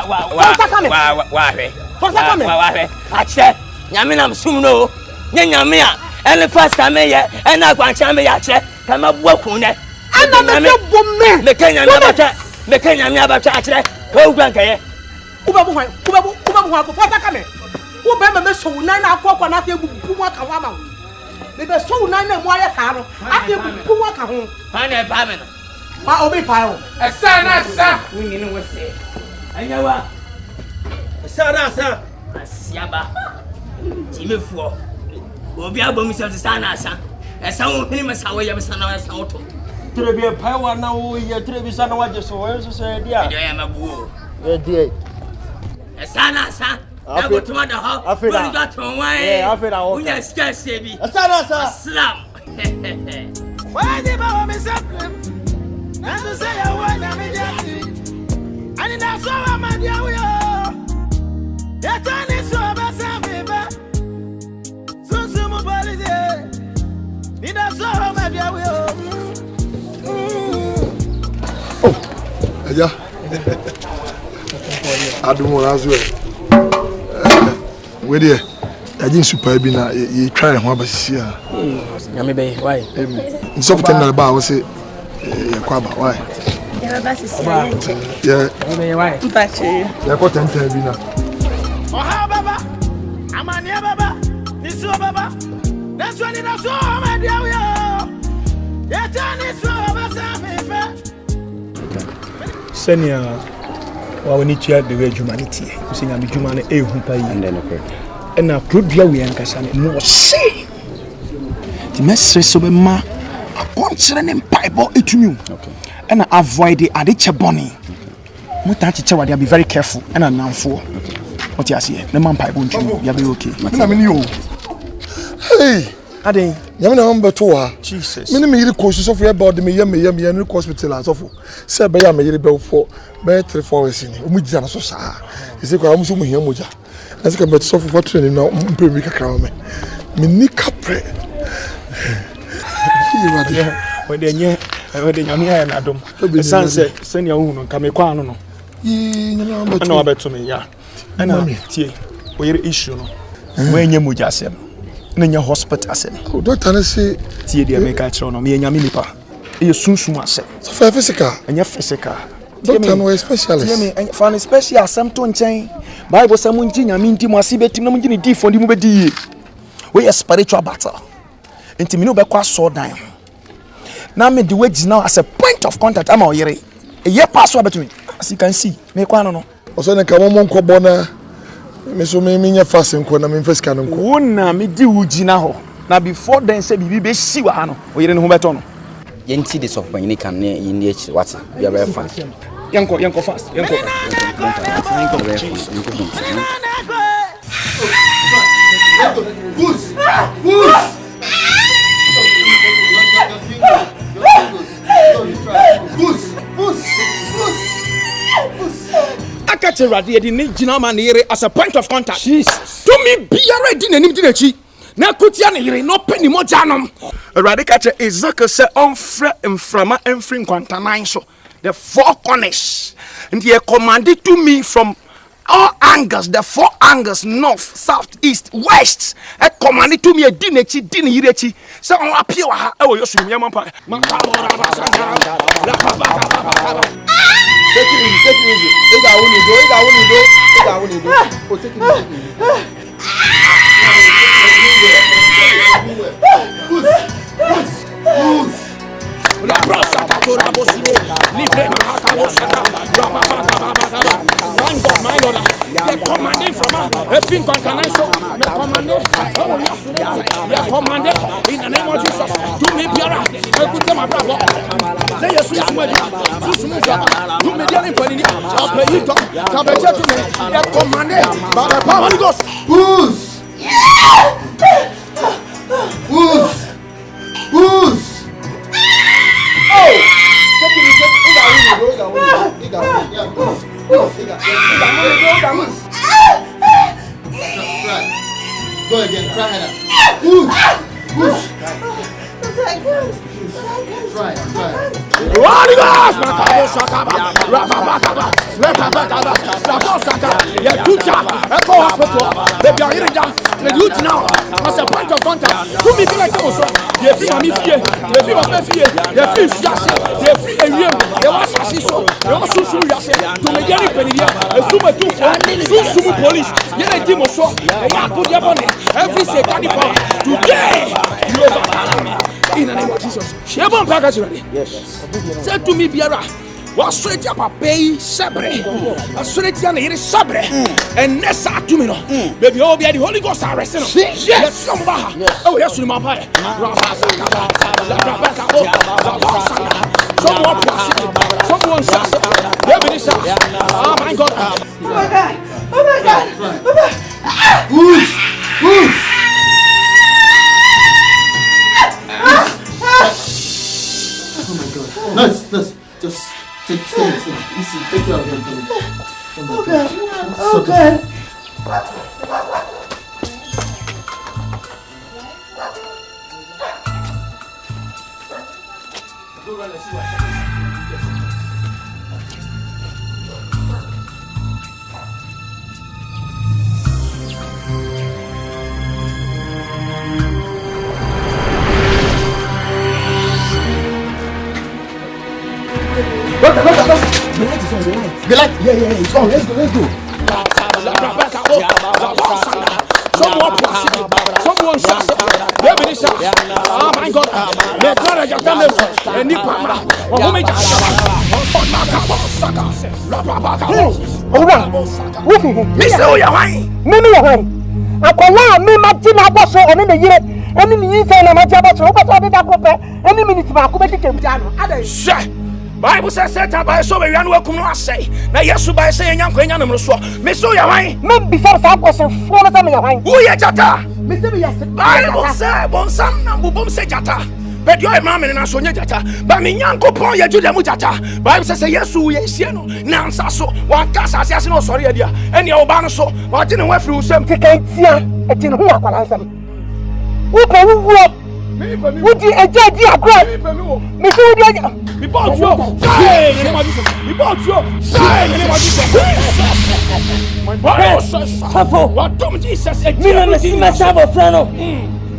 Speaker 11: ache nyame nam sum no nyame a ene fast me ye ene agwancha me ya ache kama bua kun ne
Speaker 2: ana me se bo
Speaker 11: me kenya me abata me kenya me abata akire ko gwan kaye
Speaker 2: ubabu hwan ko fasa kame wo be me so nan na akwa na afi ebubu mu aka ho ama me be so nan na mu aye ka no afi ebubu mu aka ho
Speaker 11: ha na ba me no
Speaker 2: ma obi pa o
Speaker 11: esa na sa wini ni wo se anyawa esa na sa asiaba timefuo obi abom se sa na sa esa wo hini me sa wo ye me sa na esa wo to
Speaker 14: Trebia power na wo ye trebi sana waje so wo so se dia.
Speaker 11: Dia ma buo.
Speaker 14: E dia.
Speaker 11: Sana sa. Na go to da ho. Wo ni ga to wan.
Speaker 14: Afira ho.
Speaker 11: Unya ska se bi.
Speaker 14: Sana sa.
Speaker 11: Islam.
Speaker 13: Why the bawo me saplim? Na so say ya wa na me jati. Ani na so wa ma dia wo yo. Ya tani so ba sa me ba. So mo bali de. Ni na so wa ma dia wo yo.
Speaker 4: Aja. Adumo razwe. We dey. Ajin super bi na ye try ho abasisi a.
Speaker 14: Nyame be why?
Speaker 4: Nso fete na ba wo se ye kwa ba why?
Speaker 12: Ya ba sisi.
Speaker 4: Yeah.
Speaker 14: Be why?
Speaker 12: Mpache.
Speaker 4: Ya ko tenten bi na.
Speaker 13: Oha baba. Amania baba, nisu baba. That's when it is so my dear. Yeah, Chinese baba safi.
Speaker 19: Senior, we need to the way humanity. You see, I'm human and then and I could be a young person more say. The message so ma a concerning Bible it you. And I avoid the adicha bonnie. Mutachi, they be very careful and I'm now for. What you see? The man Bible you'll be okay.
Speaker 4: I mean you. Hey,
Speaker 19: Ade,
Speaker 4: you number 2.
Speaker 19: Jesus.
Speaker 4: Many me courses of your body, me and hospital as of. Say, by a me for by 3-4 years in Mujana Sosa. Is it I'm so much. As I can suffer for training now, Pimika Crown. Minika pre.
Speaker 19: When they are in Adam, the son said, send your own, come a quano. I know about to me, yeah. And I'm here. We're issue. When you mujasem, in your hospital, I said,
Speaker 4: oh, Doctor, say,
Speaker 19: Tia, make a chrono, me and Yamilipa. You soon said, so for physical
Speaker 4: and your physical. Doctor, no specialist.
Speaker 19: For a special, some tone chain. Bible, someone, I mean, Timothy, Timothy, D for the movie. We a spiritual battle. Into me, no back so down. Now, me the wedge now as a point of contact. I'm all year. A year password between. As you can see, make one no.
Speaker 4: Also, I come on Cobona. Me so me mean fasting when I'm in first canon.
Speaker 19: One, me do Ujina. Now, before then, say, be see what I know. Or you know who better.
Speaker 20: Yenti this of when you can in the what you are very fast.
Speaker 19: Yanko fast. Yanko.
Speaker 4: Goose.
Speaker 19: I catch a radio as a point of contact. Jesus. To me, be already in any now, Kutian, no penny more janum. A radicature is Zaka say on fret and frama and fring quantanine. The 4 corners, and he commanded to me from all angles, the 4 angles, north, south, east, west. I commanded to me a dinechi, dinnechi. So I appear, oh, you swim, Yamapa.
Speaker 8: Take it easy. Take it
Speaker 19: commanding from everything commanded in the name of Jesus. Do me Piara. I put them up. Say yes, do me dealing for it. I'll play it. They're commanded by the power of the Ghost.
Speaker 4: Who's?
Speaker 8: Oh! Take it. Go again, try harder. Push. Try.
Speaker 19: Holy Ghost! Now, as a point of contact, who me be like also? You feel me fear, you feel my fear, you feel yourself, you feel you want to see so, you want to shoot yourself, to make any penny, a super two for police, you know, Timo so, you put your money, every second today, you in the name of Jesus. Shebon package ready. Yes. Say to me, Biara. Was straight up a pay sabre. A straight yan here sabre. And Nessa to me. Baby, oh, the Holy Ghost arrested. Yes, somebody. Oh, yes, my pie. Someone says, oh my God. Oh my God.
Speaker 4: Who's?
Speaker 8: Oh my God. Nurse, just stay. Listen, take care of him.
Speaker 12: Okay.
Speaker 8: The light. Yeah, it's on. Let's go.
Speaker 2: Akwala me matina boso ene ne yire ene ni yin say na matia boso o boso be da ko pe ene minute ba ko be tete bia no ade she Bible says Satan by so we wan wakum no asay na Yesu by say enyanko enyanam so me so ya wan me bi say sa question fo no say me ya wan wo ye jata me say me ya say Bible say bon sam na bubom say jata but your mama na so nya jata ba me nyanko pon ya jude mu jata Bible says Yesu ye sie no na ansa so wa kasa ase no sori ya dia ene o ba no so wa tene wa firi usem kekantia e tene ho akwala nsam wo pe wo Would you enjoy the agro? Me so would you? Me bought you. Say, me bought you. Say, my boy, Safo. What do Jesus? Me no see myself a friend.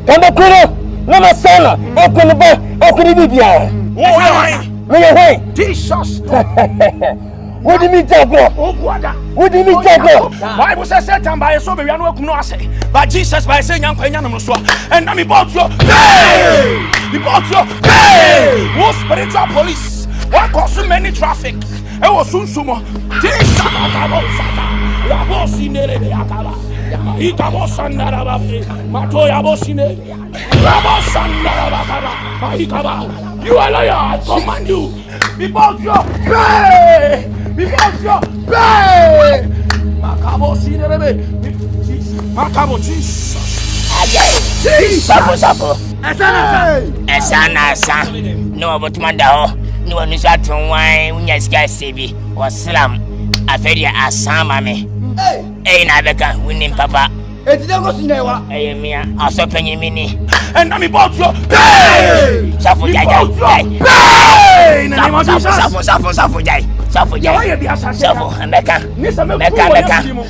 Speaker 2: Come on, no my son. Open the boy. Open the Biblia. Why? Jesus. What do you mean, Jago? What do you mean, Jago? Bible says Satan by so we are no say, but Jesus by saying I'm going to and I'm about you. Hey! He bought you. Hey! What spiritual police? What caused so many traffic? It was soon sumo. Jesus, la boss in the Akaba. He was under Matoya Bosine. You are liar. I command you. He bought you. Hey! Because you pay. Macabo Sinere. Macabo Jesus.
Speaker 11: Safo. Esana. No, but Manda. No one is at wine when you guys say, or slam. I fed you as some mammy. Hey, Nabeka, winning papa. It's never seen a while. I am here. I'll stop any mini.
Speaker 2: And I'm about you. Pay.
Speaker 11: Safo. Safo Meka.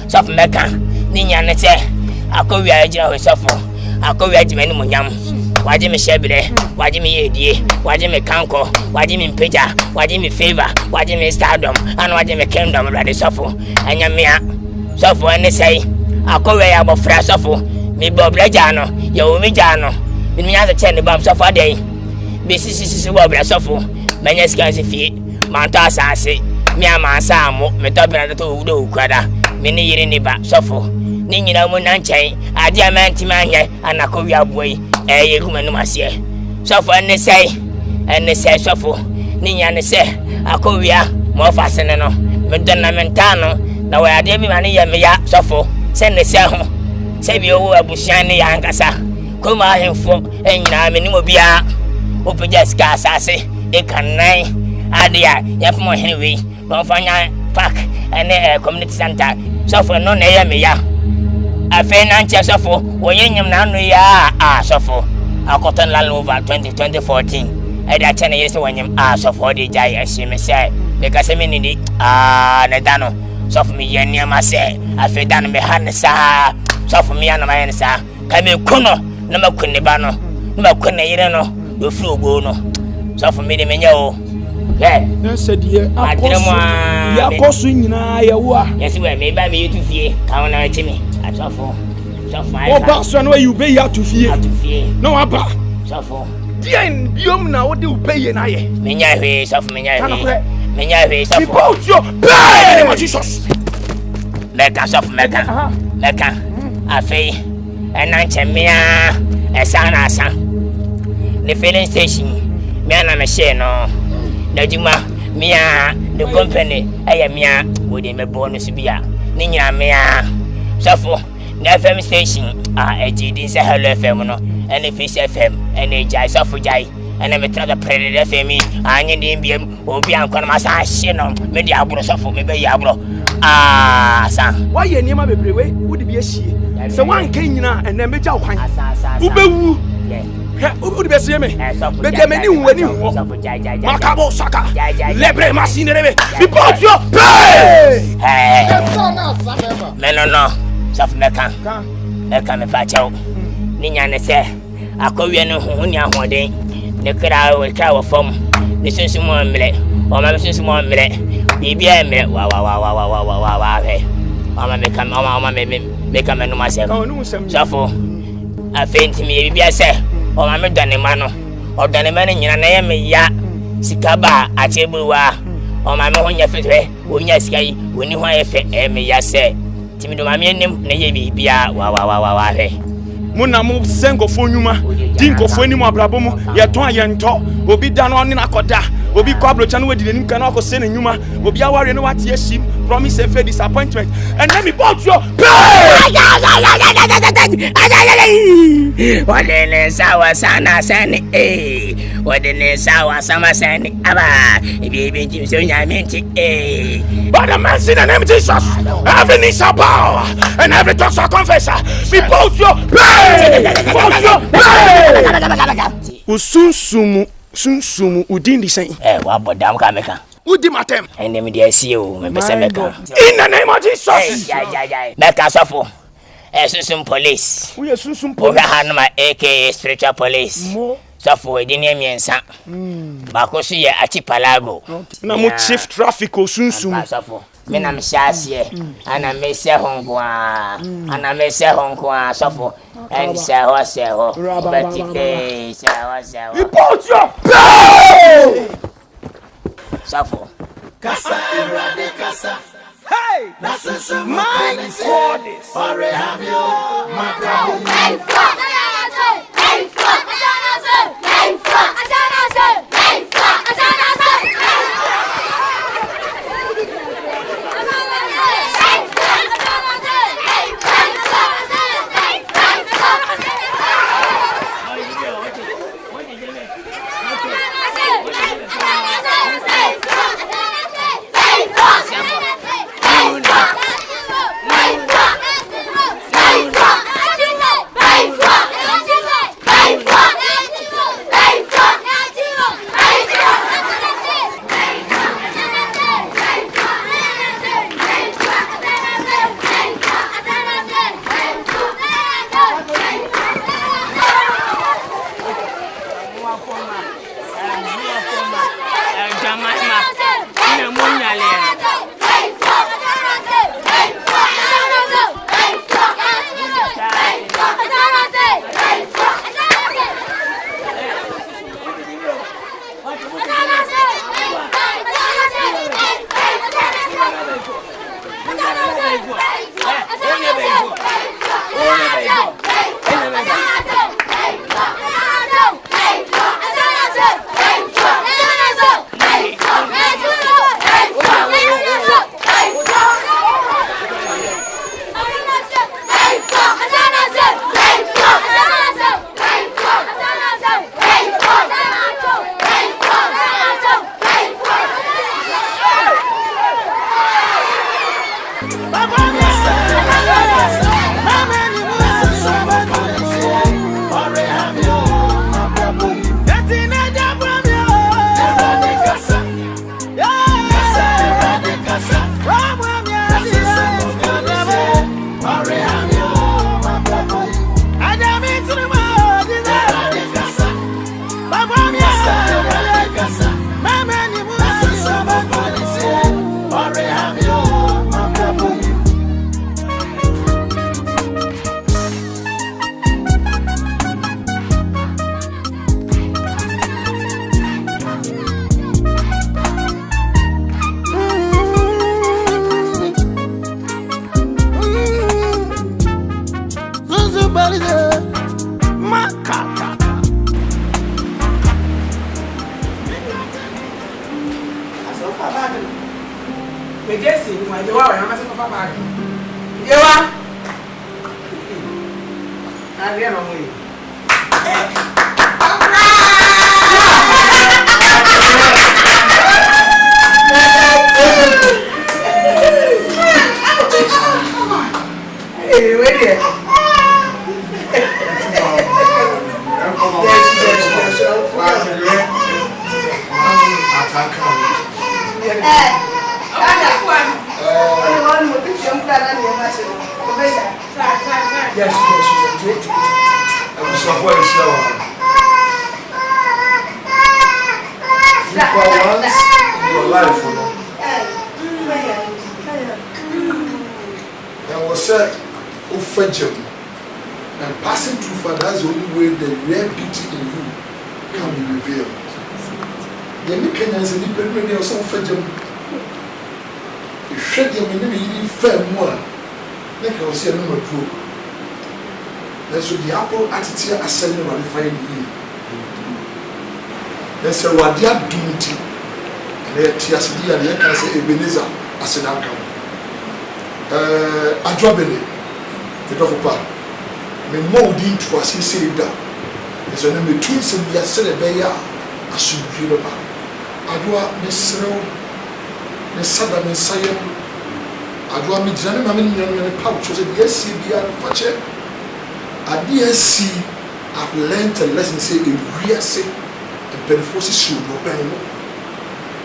Speaker 11: Safo Meka. Ninya ne se akowia agina ho safo. Akowia agima ni munyam. Waje me shebire, waje me yedie, waje me kanko, waje me mpeja, waje me favor, waje me stardom, and waje me kingdom ready safo. Anya mea. Safo ne sei akowia ya bofra safo. Me bobreja no, ye o meja no. Me nya se che ne bam safo adai. Be sisi bobra safo. Manya skanse fie. Manta asase. Me ama asamo me dobra to udo kwada me ne yire ni ba sofo ni nyina mu na nchen ade amanti manye anakowia boy ye rumanu ase sofo ne sei sofo ni nya ne se akowia mo fasene no me donna mentano na wa ade bi mane ye me ya sofo se ne se ho se bi owo abusian ne ya nkasa koma ahemfo enyina me ni mo bia opeja ska asase e kanai adia ya fumo henwe no fanya park and community center so for no na me ya afa na nche so for woyenyem na anu ya so for akoton land over 2014 e da chene yese wonyem so for the jai asime say because me ni na dano so for me yenia ma say afa dano me hansa so for me na ma yansa ka me kuno na makunne ba no na makunne yire no do fru ogbo no so for me de menya o
Speaker 10: na sadia ya kosu nyina ya wa
Speaker 11: yes we me ba me to fie ka wona chimi atofo
Speaker 10: o ba so na you be ya to fie no aba
Speaker 11: safo
Speaker 10: dien biom na wo de u peye na ye
Speaker 11: menya hwe safo menya hwe safo
Speaker 10: people yo pay my Jesus
Speaker 11: meka safo meka afei enanchemia esana asa the filling station me na me share no Najima, mia, the company, I am mia, with him a bonus beer. Ninya mea, Safo, the FM station, a GD say hello FM, and if it's FM, and a jai Safo jai, and I'm a trade predator FM, I need him be will be uncle Massa, maybe Abro Safo, maybe Abro. Son,
Speaker 10: why you near my baby? Would be a she? So one came and then make out. Who be see me? Be dem ni hu ani hu. Makabo saka. Lebre machine rebe. Be put your pay.
Speaker 11: No. Saf meka. Meka me pa chao. Ni nya ne se akowie no hu ni ahoden. Ne kra we ka wo fom. Ni sunsun mo mle. O ma sunsun mo mle. Bibia mle. Wa he. Mama meka me no ma se. Safo. Afenti me bibia se. O ma me dane ma no odane mane nyina na ye me ya sikaba achebuwa o ma me honya fetwe onya sikai oni ho ayefe me ya se timido ma me enim na ye bibia wa he
Speaker 19: muna mu sengo fonyuma dinko foni mu abrabo mu ye ton ayento obi da no ne nakoda obi ko abrocha no wadi nim kana akose na nyuma obi aware no wate ashim promise and faith disappointment and let me bout you
Speaker 11: wadene sawa sana sani wadene sawa sama sani aba ebi jimso nyamenti
Speaker 19: by the mercy in the name of Jesus every knee shall bow and every tongue shall confess be bout you Usunsumu udindi saying
Speaker 11: wa bodam ka meka
Speaker 19: udi matem
Speaker 11: ene me dey see o me pese meka
Speaker 19: in the name of Jesus
Speaker 11: meka sofo sunsun police
Speaker 19: we sunsun police
Speaker 11: hanma aka spiritual police sofo edini emiensa ba ko so ye archipelago
Speaker 19: na mo chief traffic osunsun
Speaker 11: sofo me na me shasie ana me se honkwa sofo and seho but seho
Speaker 19: report your
Speaker 11: sofo
Speaker 13: kasa irade kasa hey my God Orehamio Macau
Speaker 4: And passing through, for that's the only way the rare beauty in you can be revealed. The Kenyans and the Premier are so fedgem. You shed your many fair more. Make us see a number two. That's what the apple attitude are selling on the fine year. That's a Wadia Dunti. And they are TSD and they can say Ebenezer as an outcome. Adrobele, the Doffa. Me more din to us, he said that. There's a number twins and the Celebea as you feel about. Adwa Messro, Messada Messiah. Adwa Midjan, and pouch was a DSC and Fache. At DSC, I've learned a lesson say in real say and beneficial should no pen.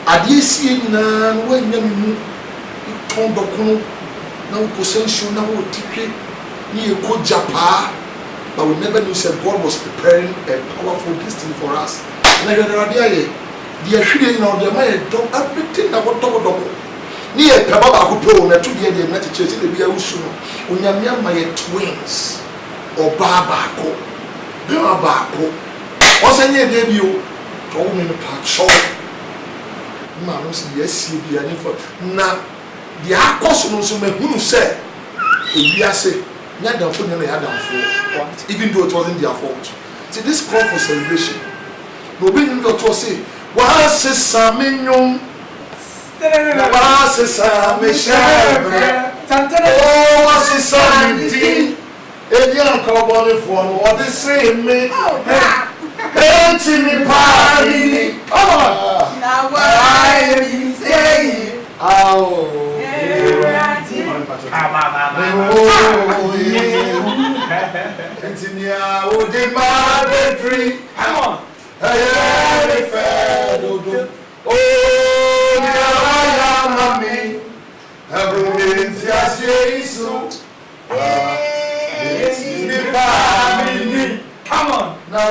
Speaker 4: At DSC, none when you turn the now potential now ticket near good Japan, but we never knew that God was preparing a powerful destiny for us. And I got an idea. The Ashrian or the man don't everything that was double. Near Pababa who pro and 2 years they met church in the Biaushu, when you my twins or Babako, Babako. What's a near debut? Told me the part short. Madam, yes, you be an infant. Now. The Akos who said, if you say, even though it wasn't their fault. See, this call for celebration. Nobody got say, what's a Saminium? What's a Samisha? Oh, what's a Samity? A young cowboy for what they say, me. Me party. Come on. Now, what I say, oh. Continue with the mandatory. Come on. Oh, mommy. Come on. Now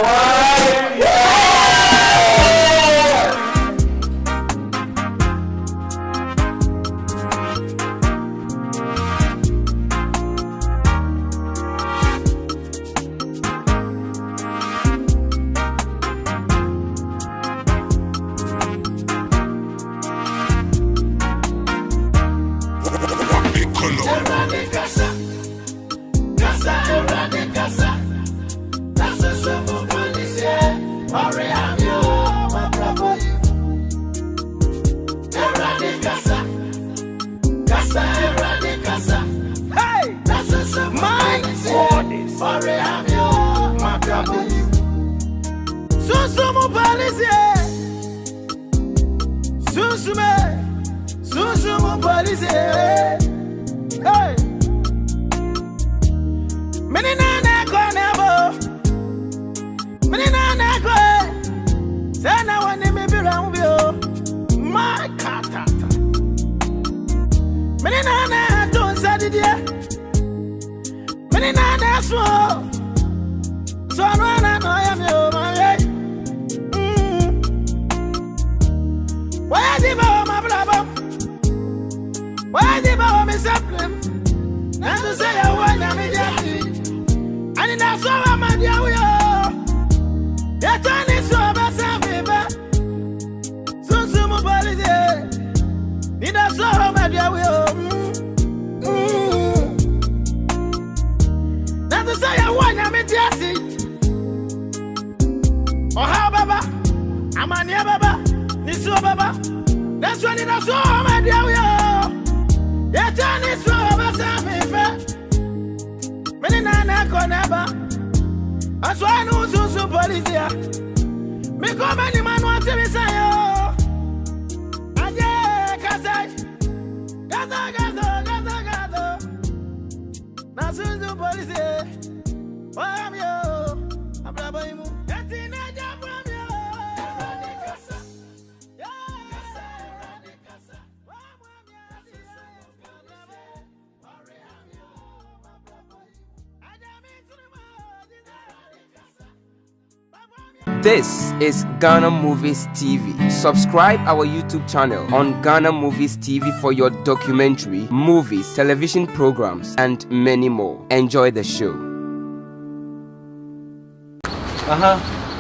Speaker 1: This is Ghana Movies TV. Subscribe our YouTube channel on Ghana Movies TV for your documentary, movies, television programs, and many more. Enjoy the show.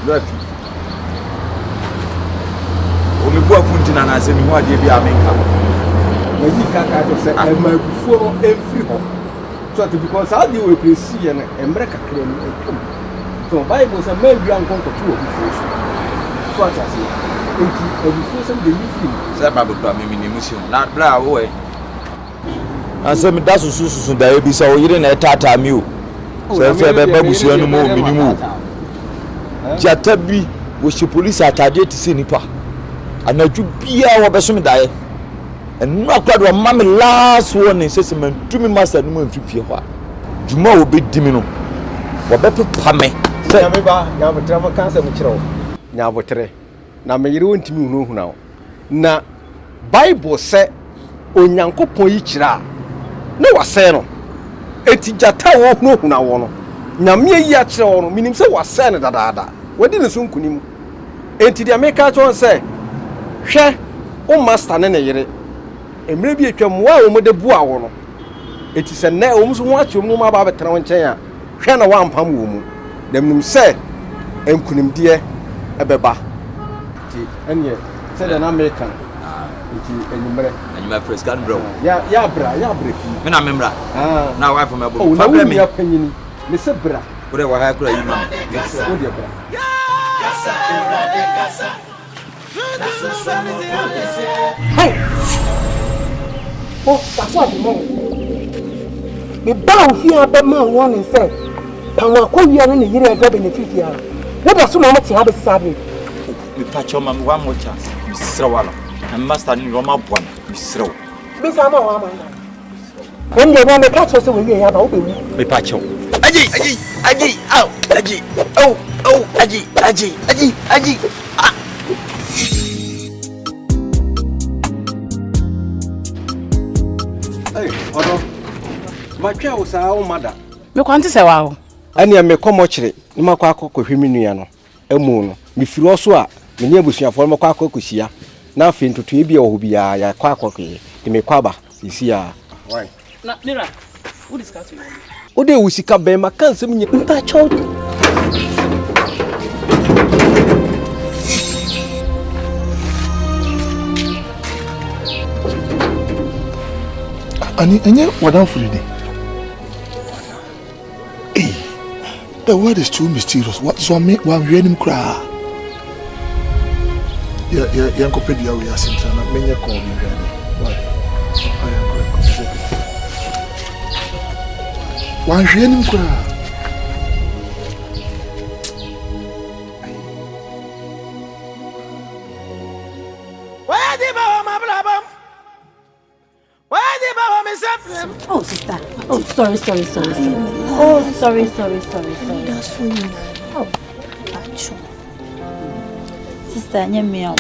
Speaker 8: Look.
Speaker 7: me go funtina na se me ho ade bi amenka
Speaker 8: Maybe kaka to say I my before every home. So because how do we see and America claim so Bible say maybe I'm going to two before. So what I say, before some the you
Speaker 7: say Bible to me mission. Na bra wo e. Anse me da susu da e bi say o yire na etata mi o. Say be babusu anu mo minimu. Jata bi wo she police atade ti se nipa. Anaju bia wo be so me da e. And no crowd wa mama last warning says man to me master no man fie ho a juma wo be dimi no wo be pepa me
Speaker 8: say me ba ya botre ma kan se me kire wo nya botre na me yire wontimi hu na na Bible say onyankopon yi kire a na wase no etijata wo hu na wo no nyame yi a kire wo no minim se wase ne dadaada wodi ne so nkunim enti dia me ka chon say hwe o master ne yire emre bi atwam wa wo mode bu awo no eti se na wo muso ho atwam no ma ba betena wo nchen a hwe na wa ampam wo mu demnum se enkunimde ebeba ti enye se da na American eti enyumre
Speaker 7: president bro
Speaker 8: ya bra fi
Speaker 7: me na memra na wife me bo
Speaker 8: fa bra me ya panyini me se bra
Speaker 7: wo de wa ha kura yi ma
Speaker 8: wo de bra
Speaker 2: hey oh that's what the man me bow fear be man warning say panwa ko wi an ne yire ega benefit ya wo da so na mo ti ha be sabe
Speaker 7: me pacho ma one more chance me sra wala and master ni roma bon me sra
Speaker 2: me sa ma wa ma when they want me catch us we ya ba wo be
Speaker 7: me pacho
Speaker 11: aji au aji ah
Speaker 8: hey odo ma twa wo sa wo mada
Speaker 9: me kwanti se wa ho
Speaker 8: ani me komo kire ni makwa akokwe mi nua no emu no me firi oso a me ne abusuafo makwa akokosia na afi ntoto bi wo bia ya kwa akokwe ni me kwaba isi a why
Speaker 9: na mira who discuss you
Speaker 8: ode wo sika be ma kan sem nye mpa chow
Speaker 4: Ani enye wadan fridi. Hey, the word is too mysterious. What so me wa hwenim kra. Ya nko pedia we asentra na menye ko bi hwani. Why? Wa hwenim kra.
Speaker 5: Oh, sister. Oh, sorry. Oh, sorry.
Speaker 12: That's when you
Speaker 5: oh, sister, nyame o.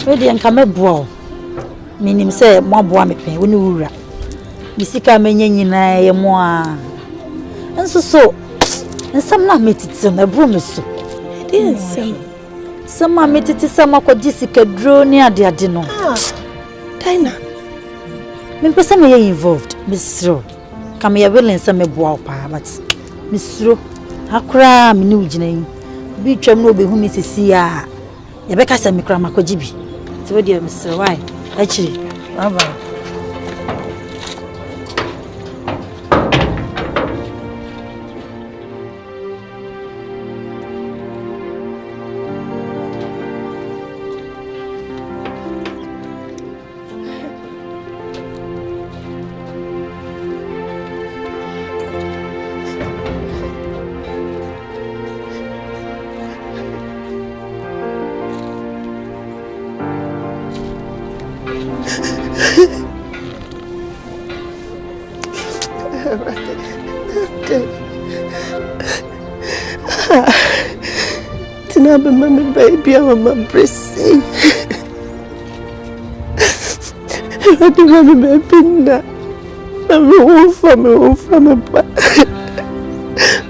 Speaker 5: Ready and come boa. Minim say mo boa me pen, woni wura. Misika menye nyina ye mo a. Enso so. Ensam na metiti na bro me so.
Speaker 12: Ensam.
Speaker 5: Sama metiti sama ko jisika dro ni ade no.
Speaker 12: Tina.
Speaker 5: Me pesa me involved, Mr. Come here willing some me boa pa, but Mr. Akra me nu gina yi. Bi twam no be hu me sisi a. Ye be ka se me kra makogibi. So we dey Mr. Why? Actually, bye.
Speaker 12: Tina be my baby, I'm a brissy. I don't want to be pinna. I'm from a back.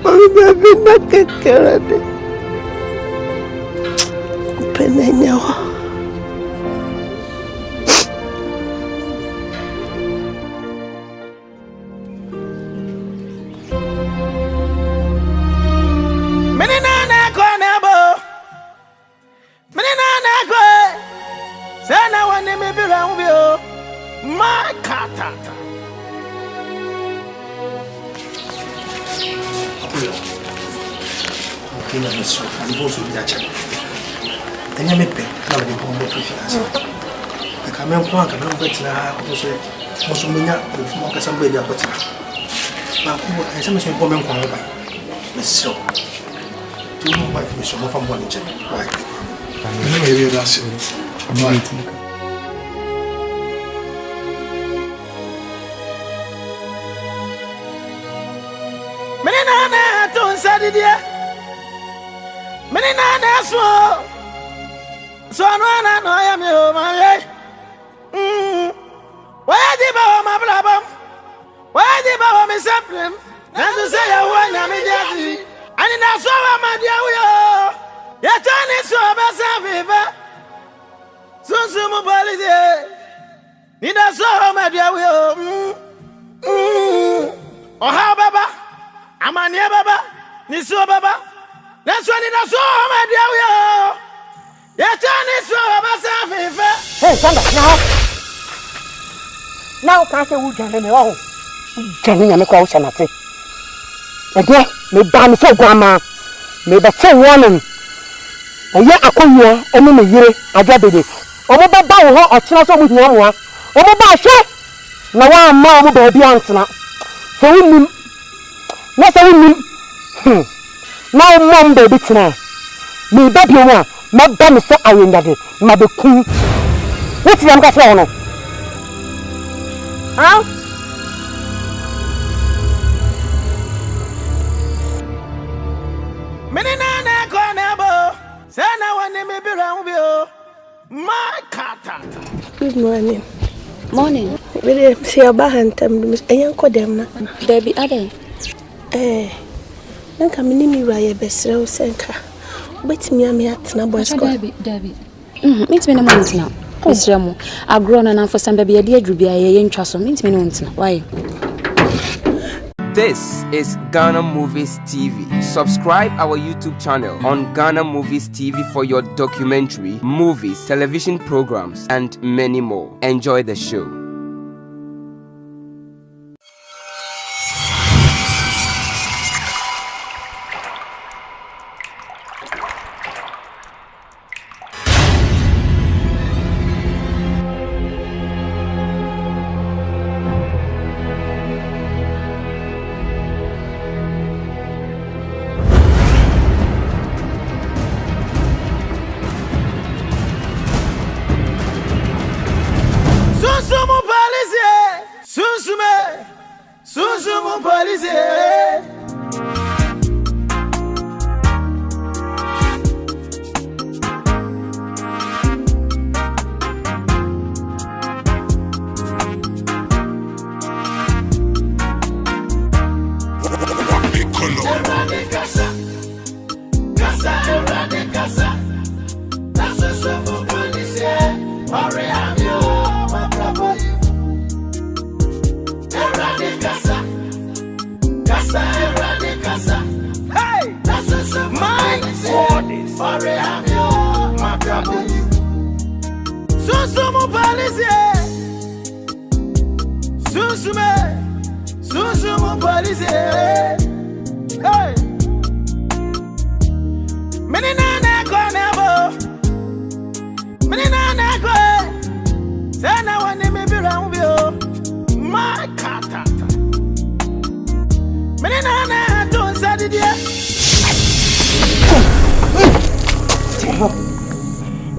Speaker 12: I'm not get carried. Open it now.
Speaker 13: katata.
Speaker 10: Kina neso, aliboso biacha. Enya mepe, na le bombo fifiasa. Kama mko anga na betina moso munya mo kasa mbe dia poti. Ba ko esa me so mpo me nkwa ba. Neso. Tu no ba fi so mo fa mo ni che. Why? Ni me ye dasi. Why?
Speaker 13: Menina na to nsadi dia. Menina na so no ya me o ma ye. Why di ba ma blabam? Why di ba me saprem? Na so say ya wa na me jasi. Ani na so wa ma dia wo. Ya tani so ba sa viva. So mo balide. Ni na so ma dia wo. Oh ha baba. Amani baba. Ni so baba. Na so ni na so ma dia wo. Ya tani so ba sa viva.
Speaker 2: Hey, stand up now can't say who Johnny me oh. Johnny me kwa usha na se. Ede me ba me so grandma. Me ba say warning. Eye akoyo ene me yire ajabede. Omo ba ba wo ho ochina so mu hia mo a. Omo ba hwe na wa ma omo ba bi antena. So wunim. Na so wunim. Na o mom ba bi tena. Me ba bi wo a ma ba me so awendade ma be kun. What am ka say no? Huh?
Speaker 13: Menina na kona bo. Sana wani me bi ran bi o. My katata.
Speaker 12: Good morning.
Speaker 3: Morning.
Speaker 12: Bere si aba hantam eyan ko dem na.
Speaker 3: Baby Aden.
Speaker 12: Nanka mini mi wa ye besre o senka. Betimi am ya tena boys ko.
Speaker 3: Dabi. Mitimi na mo tena. Misramo. Agro na for some baby ade adru bia ye ntwa so. Mitimi na ntena. Why?
Speaker 1: This is Ghana Movies TV. Subscribe our YouTube channel on Ghana Movies TV for your documentary, movies, television programs, and many more. Enjoy the show.
Speaker 13: Susumu police. Susumu police. Susumu police. Hey. Menina na konebo. Menina na ko. Sana wani me bi ran bi o. My katata. Menina na don sadidia.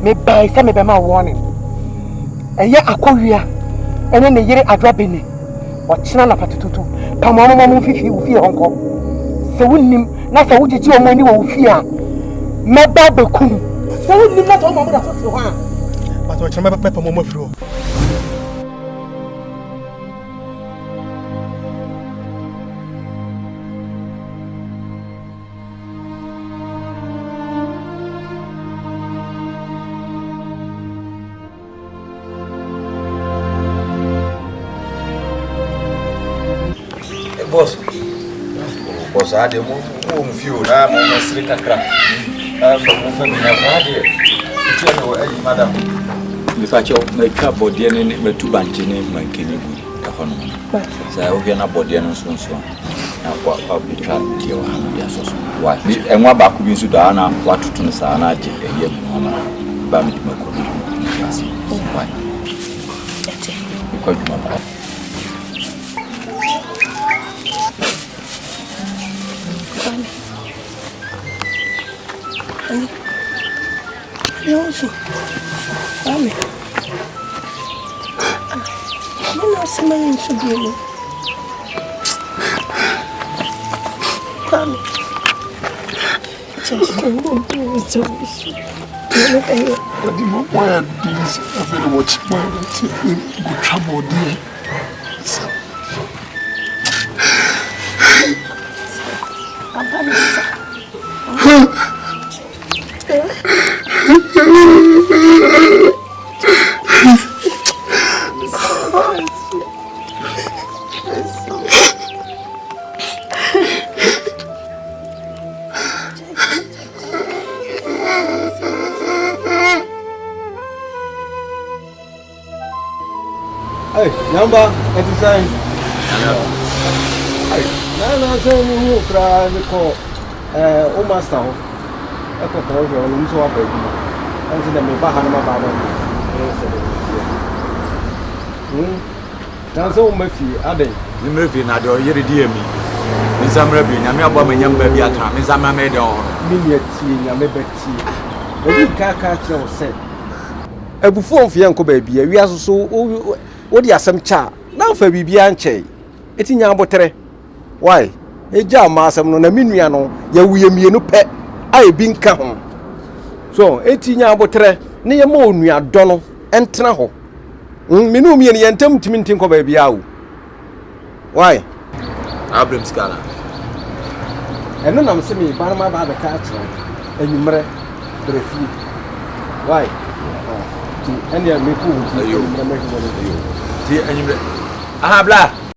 Speaker 2: Me buy say me be ma warning. Eye akowia ene ne yire adwabeni. Ochina na patututu. Pamamo mamu fifi wo fie honko. Se wonnim na se wogigi o mani wo fie a me ba bekum. Se wonnim na se o mamu da so te ho a.
Speaker 10: But o chama pepa mo mafiro.
Speaker 7: Boss, I had a move few, I'm almost three crack. Madam, if I show make up or DNA, but two bunch in my kidney. ɛhɔ no sɛ wohwɛ na bɔdeɛ no nso na kwa betwa deɛ wɔ ha no deɛ asɔ so wa ɛnwa baako bi nso daa na watoto no saa na agye ɛyɛ mu ama ba me dwuma kɔ bi ase wa ɛkɔ dwuma ba
Speaker 12: Eu uso. Vame. Não se me insubir. Vame. Just
Speaker 4: But the more I do this, I feel much more good trouble, dear.
Speaker 8: Hey, number, what is saying? No, saying you cry the call. Oh, master. I got all your rooms to open. And to them, Bahama Baba. Now, so Murphy, Abbey.
Speaker 7: The Murphy, not your year, dear me. Miss Amrabi, I'm your woman, young baby, I can't miss Amma made on.
Speaker 8: Miniaty, I'm a betty. A big car catch said. A buffon for Uncle Baby, we are so. What do you some cha? Now for Bibianche. It's in your botre. Why? A jam, Massam, no, a miniano, ya we me no pet. I been come. So, 18 year botre, near moon, we are Donald and Traho. Minu me and Tom Timintin of baby. Why?
Speaker 7: Abram Scala.
Speaker 8: And then I'm saying, Panama by the catch, and you may refuse. Why? And you make you. Aha, blah.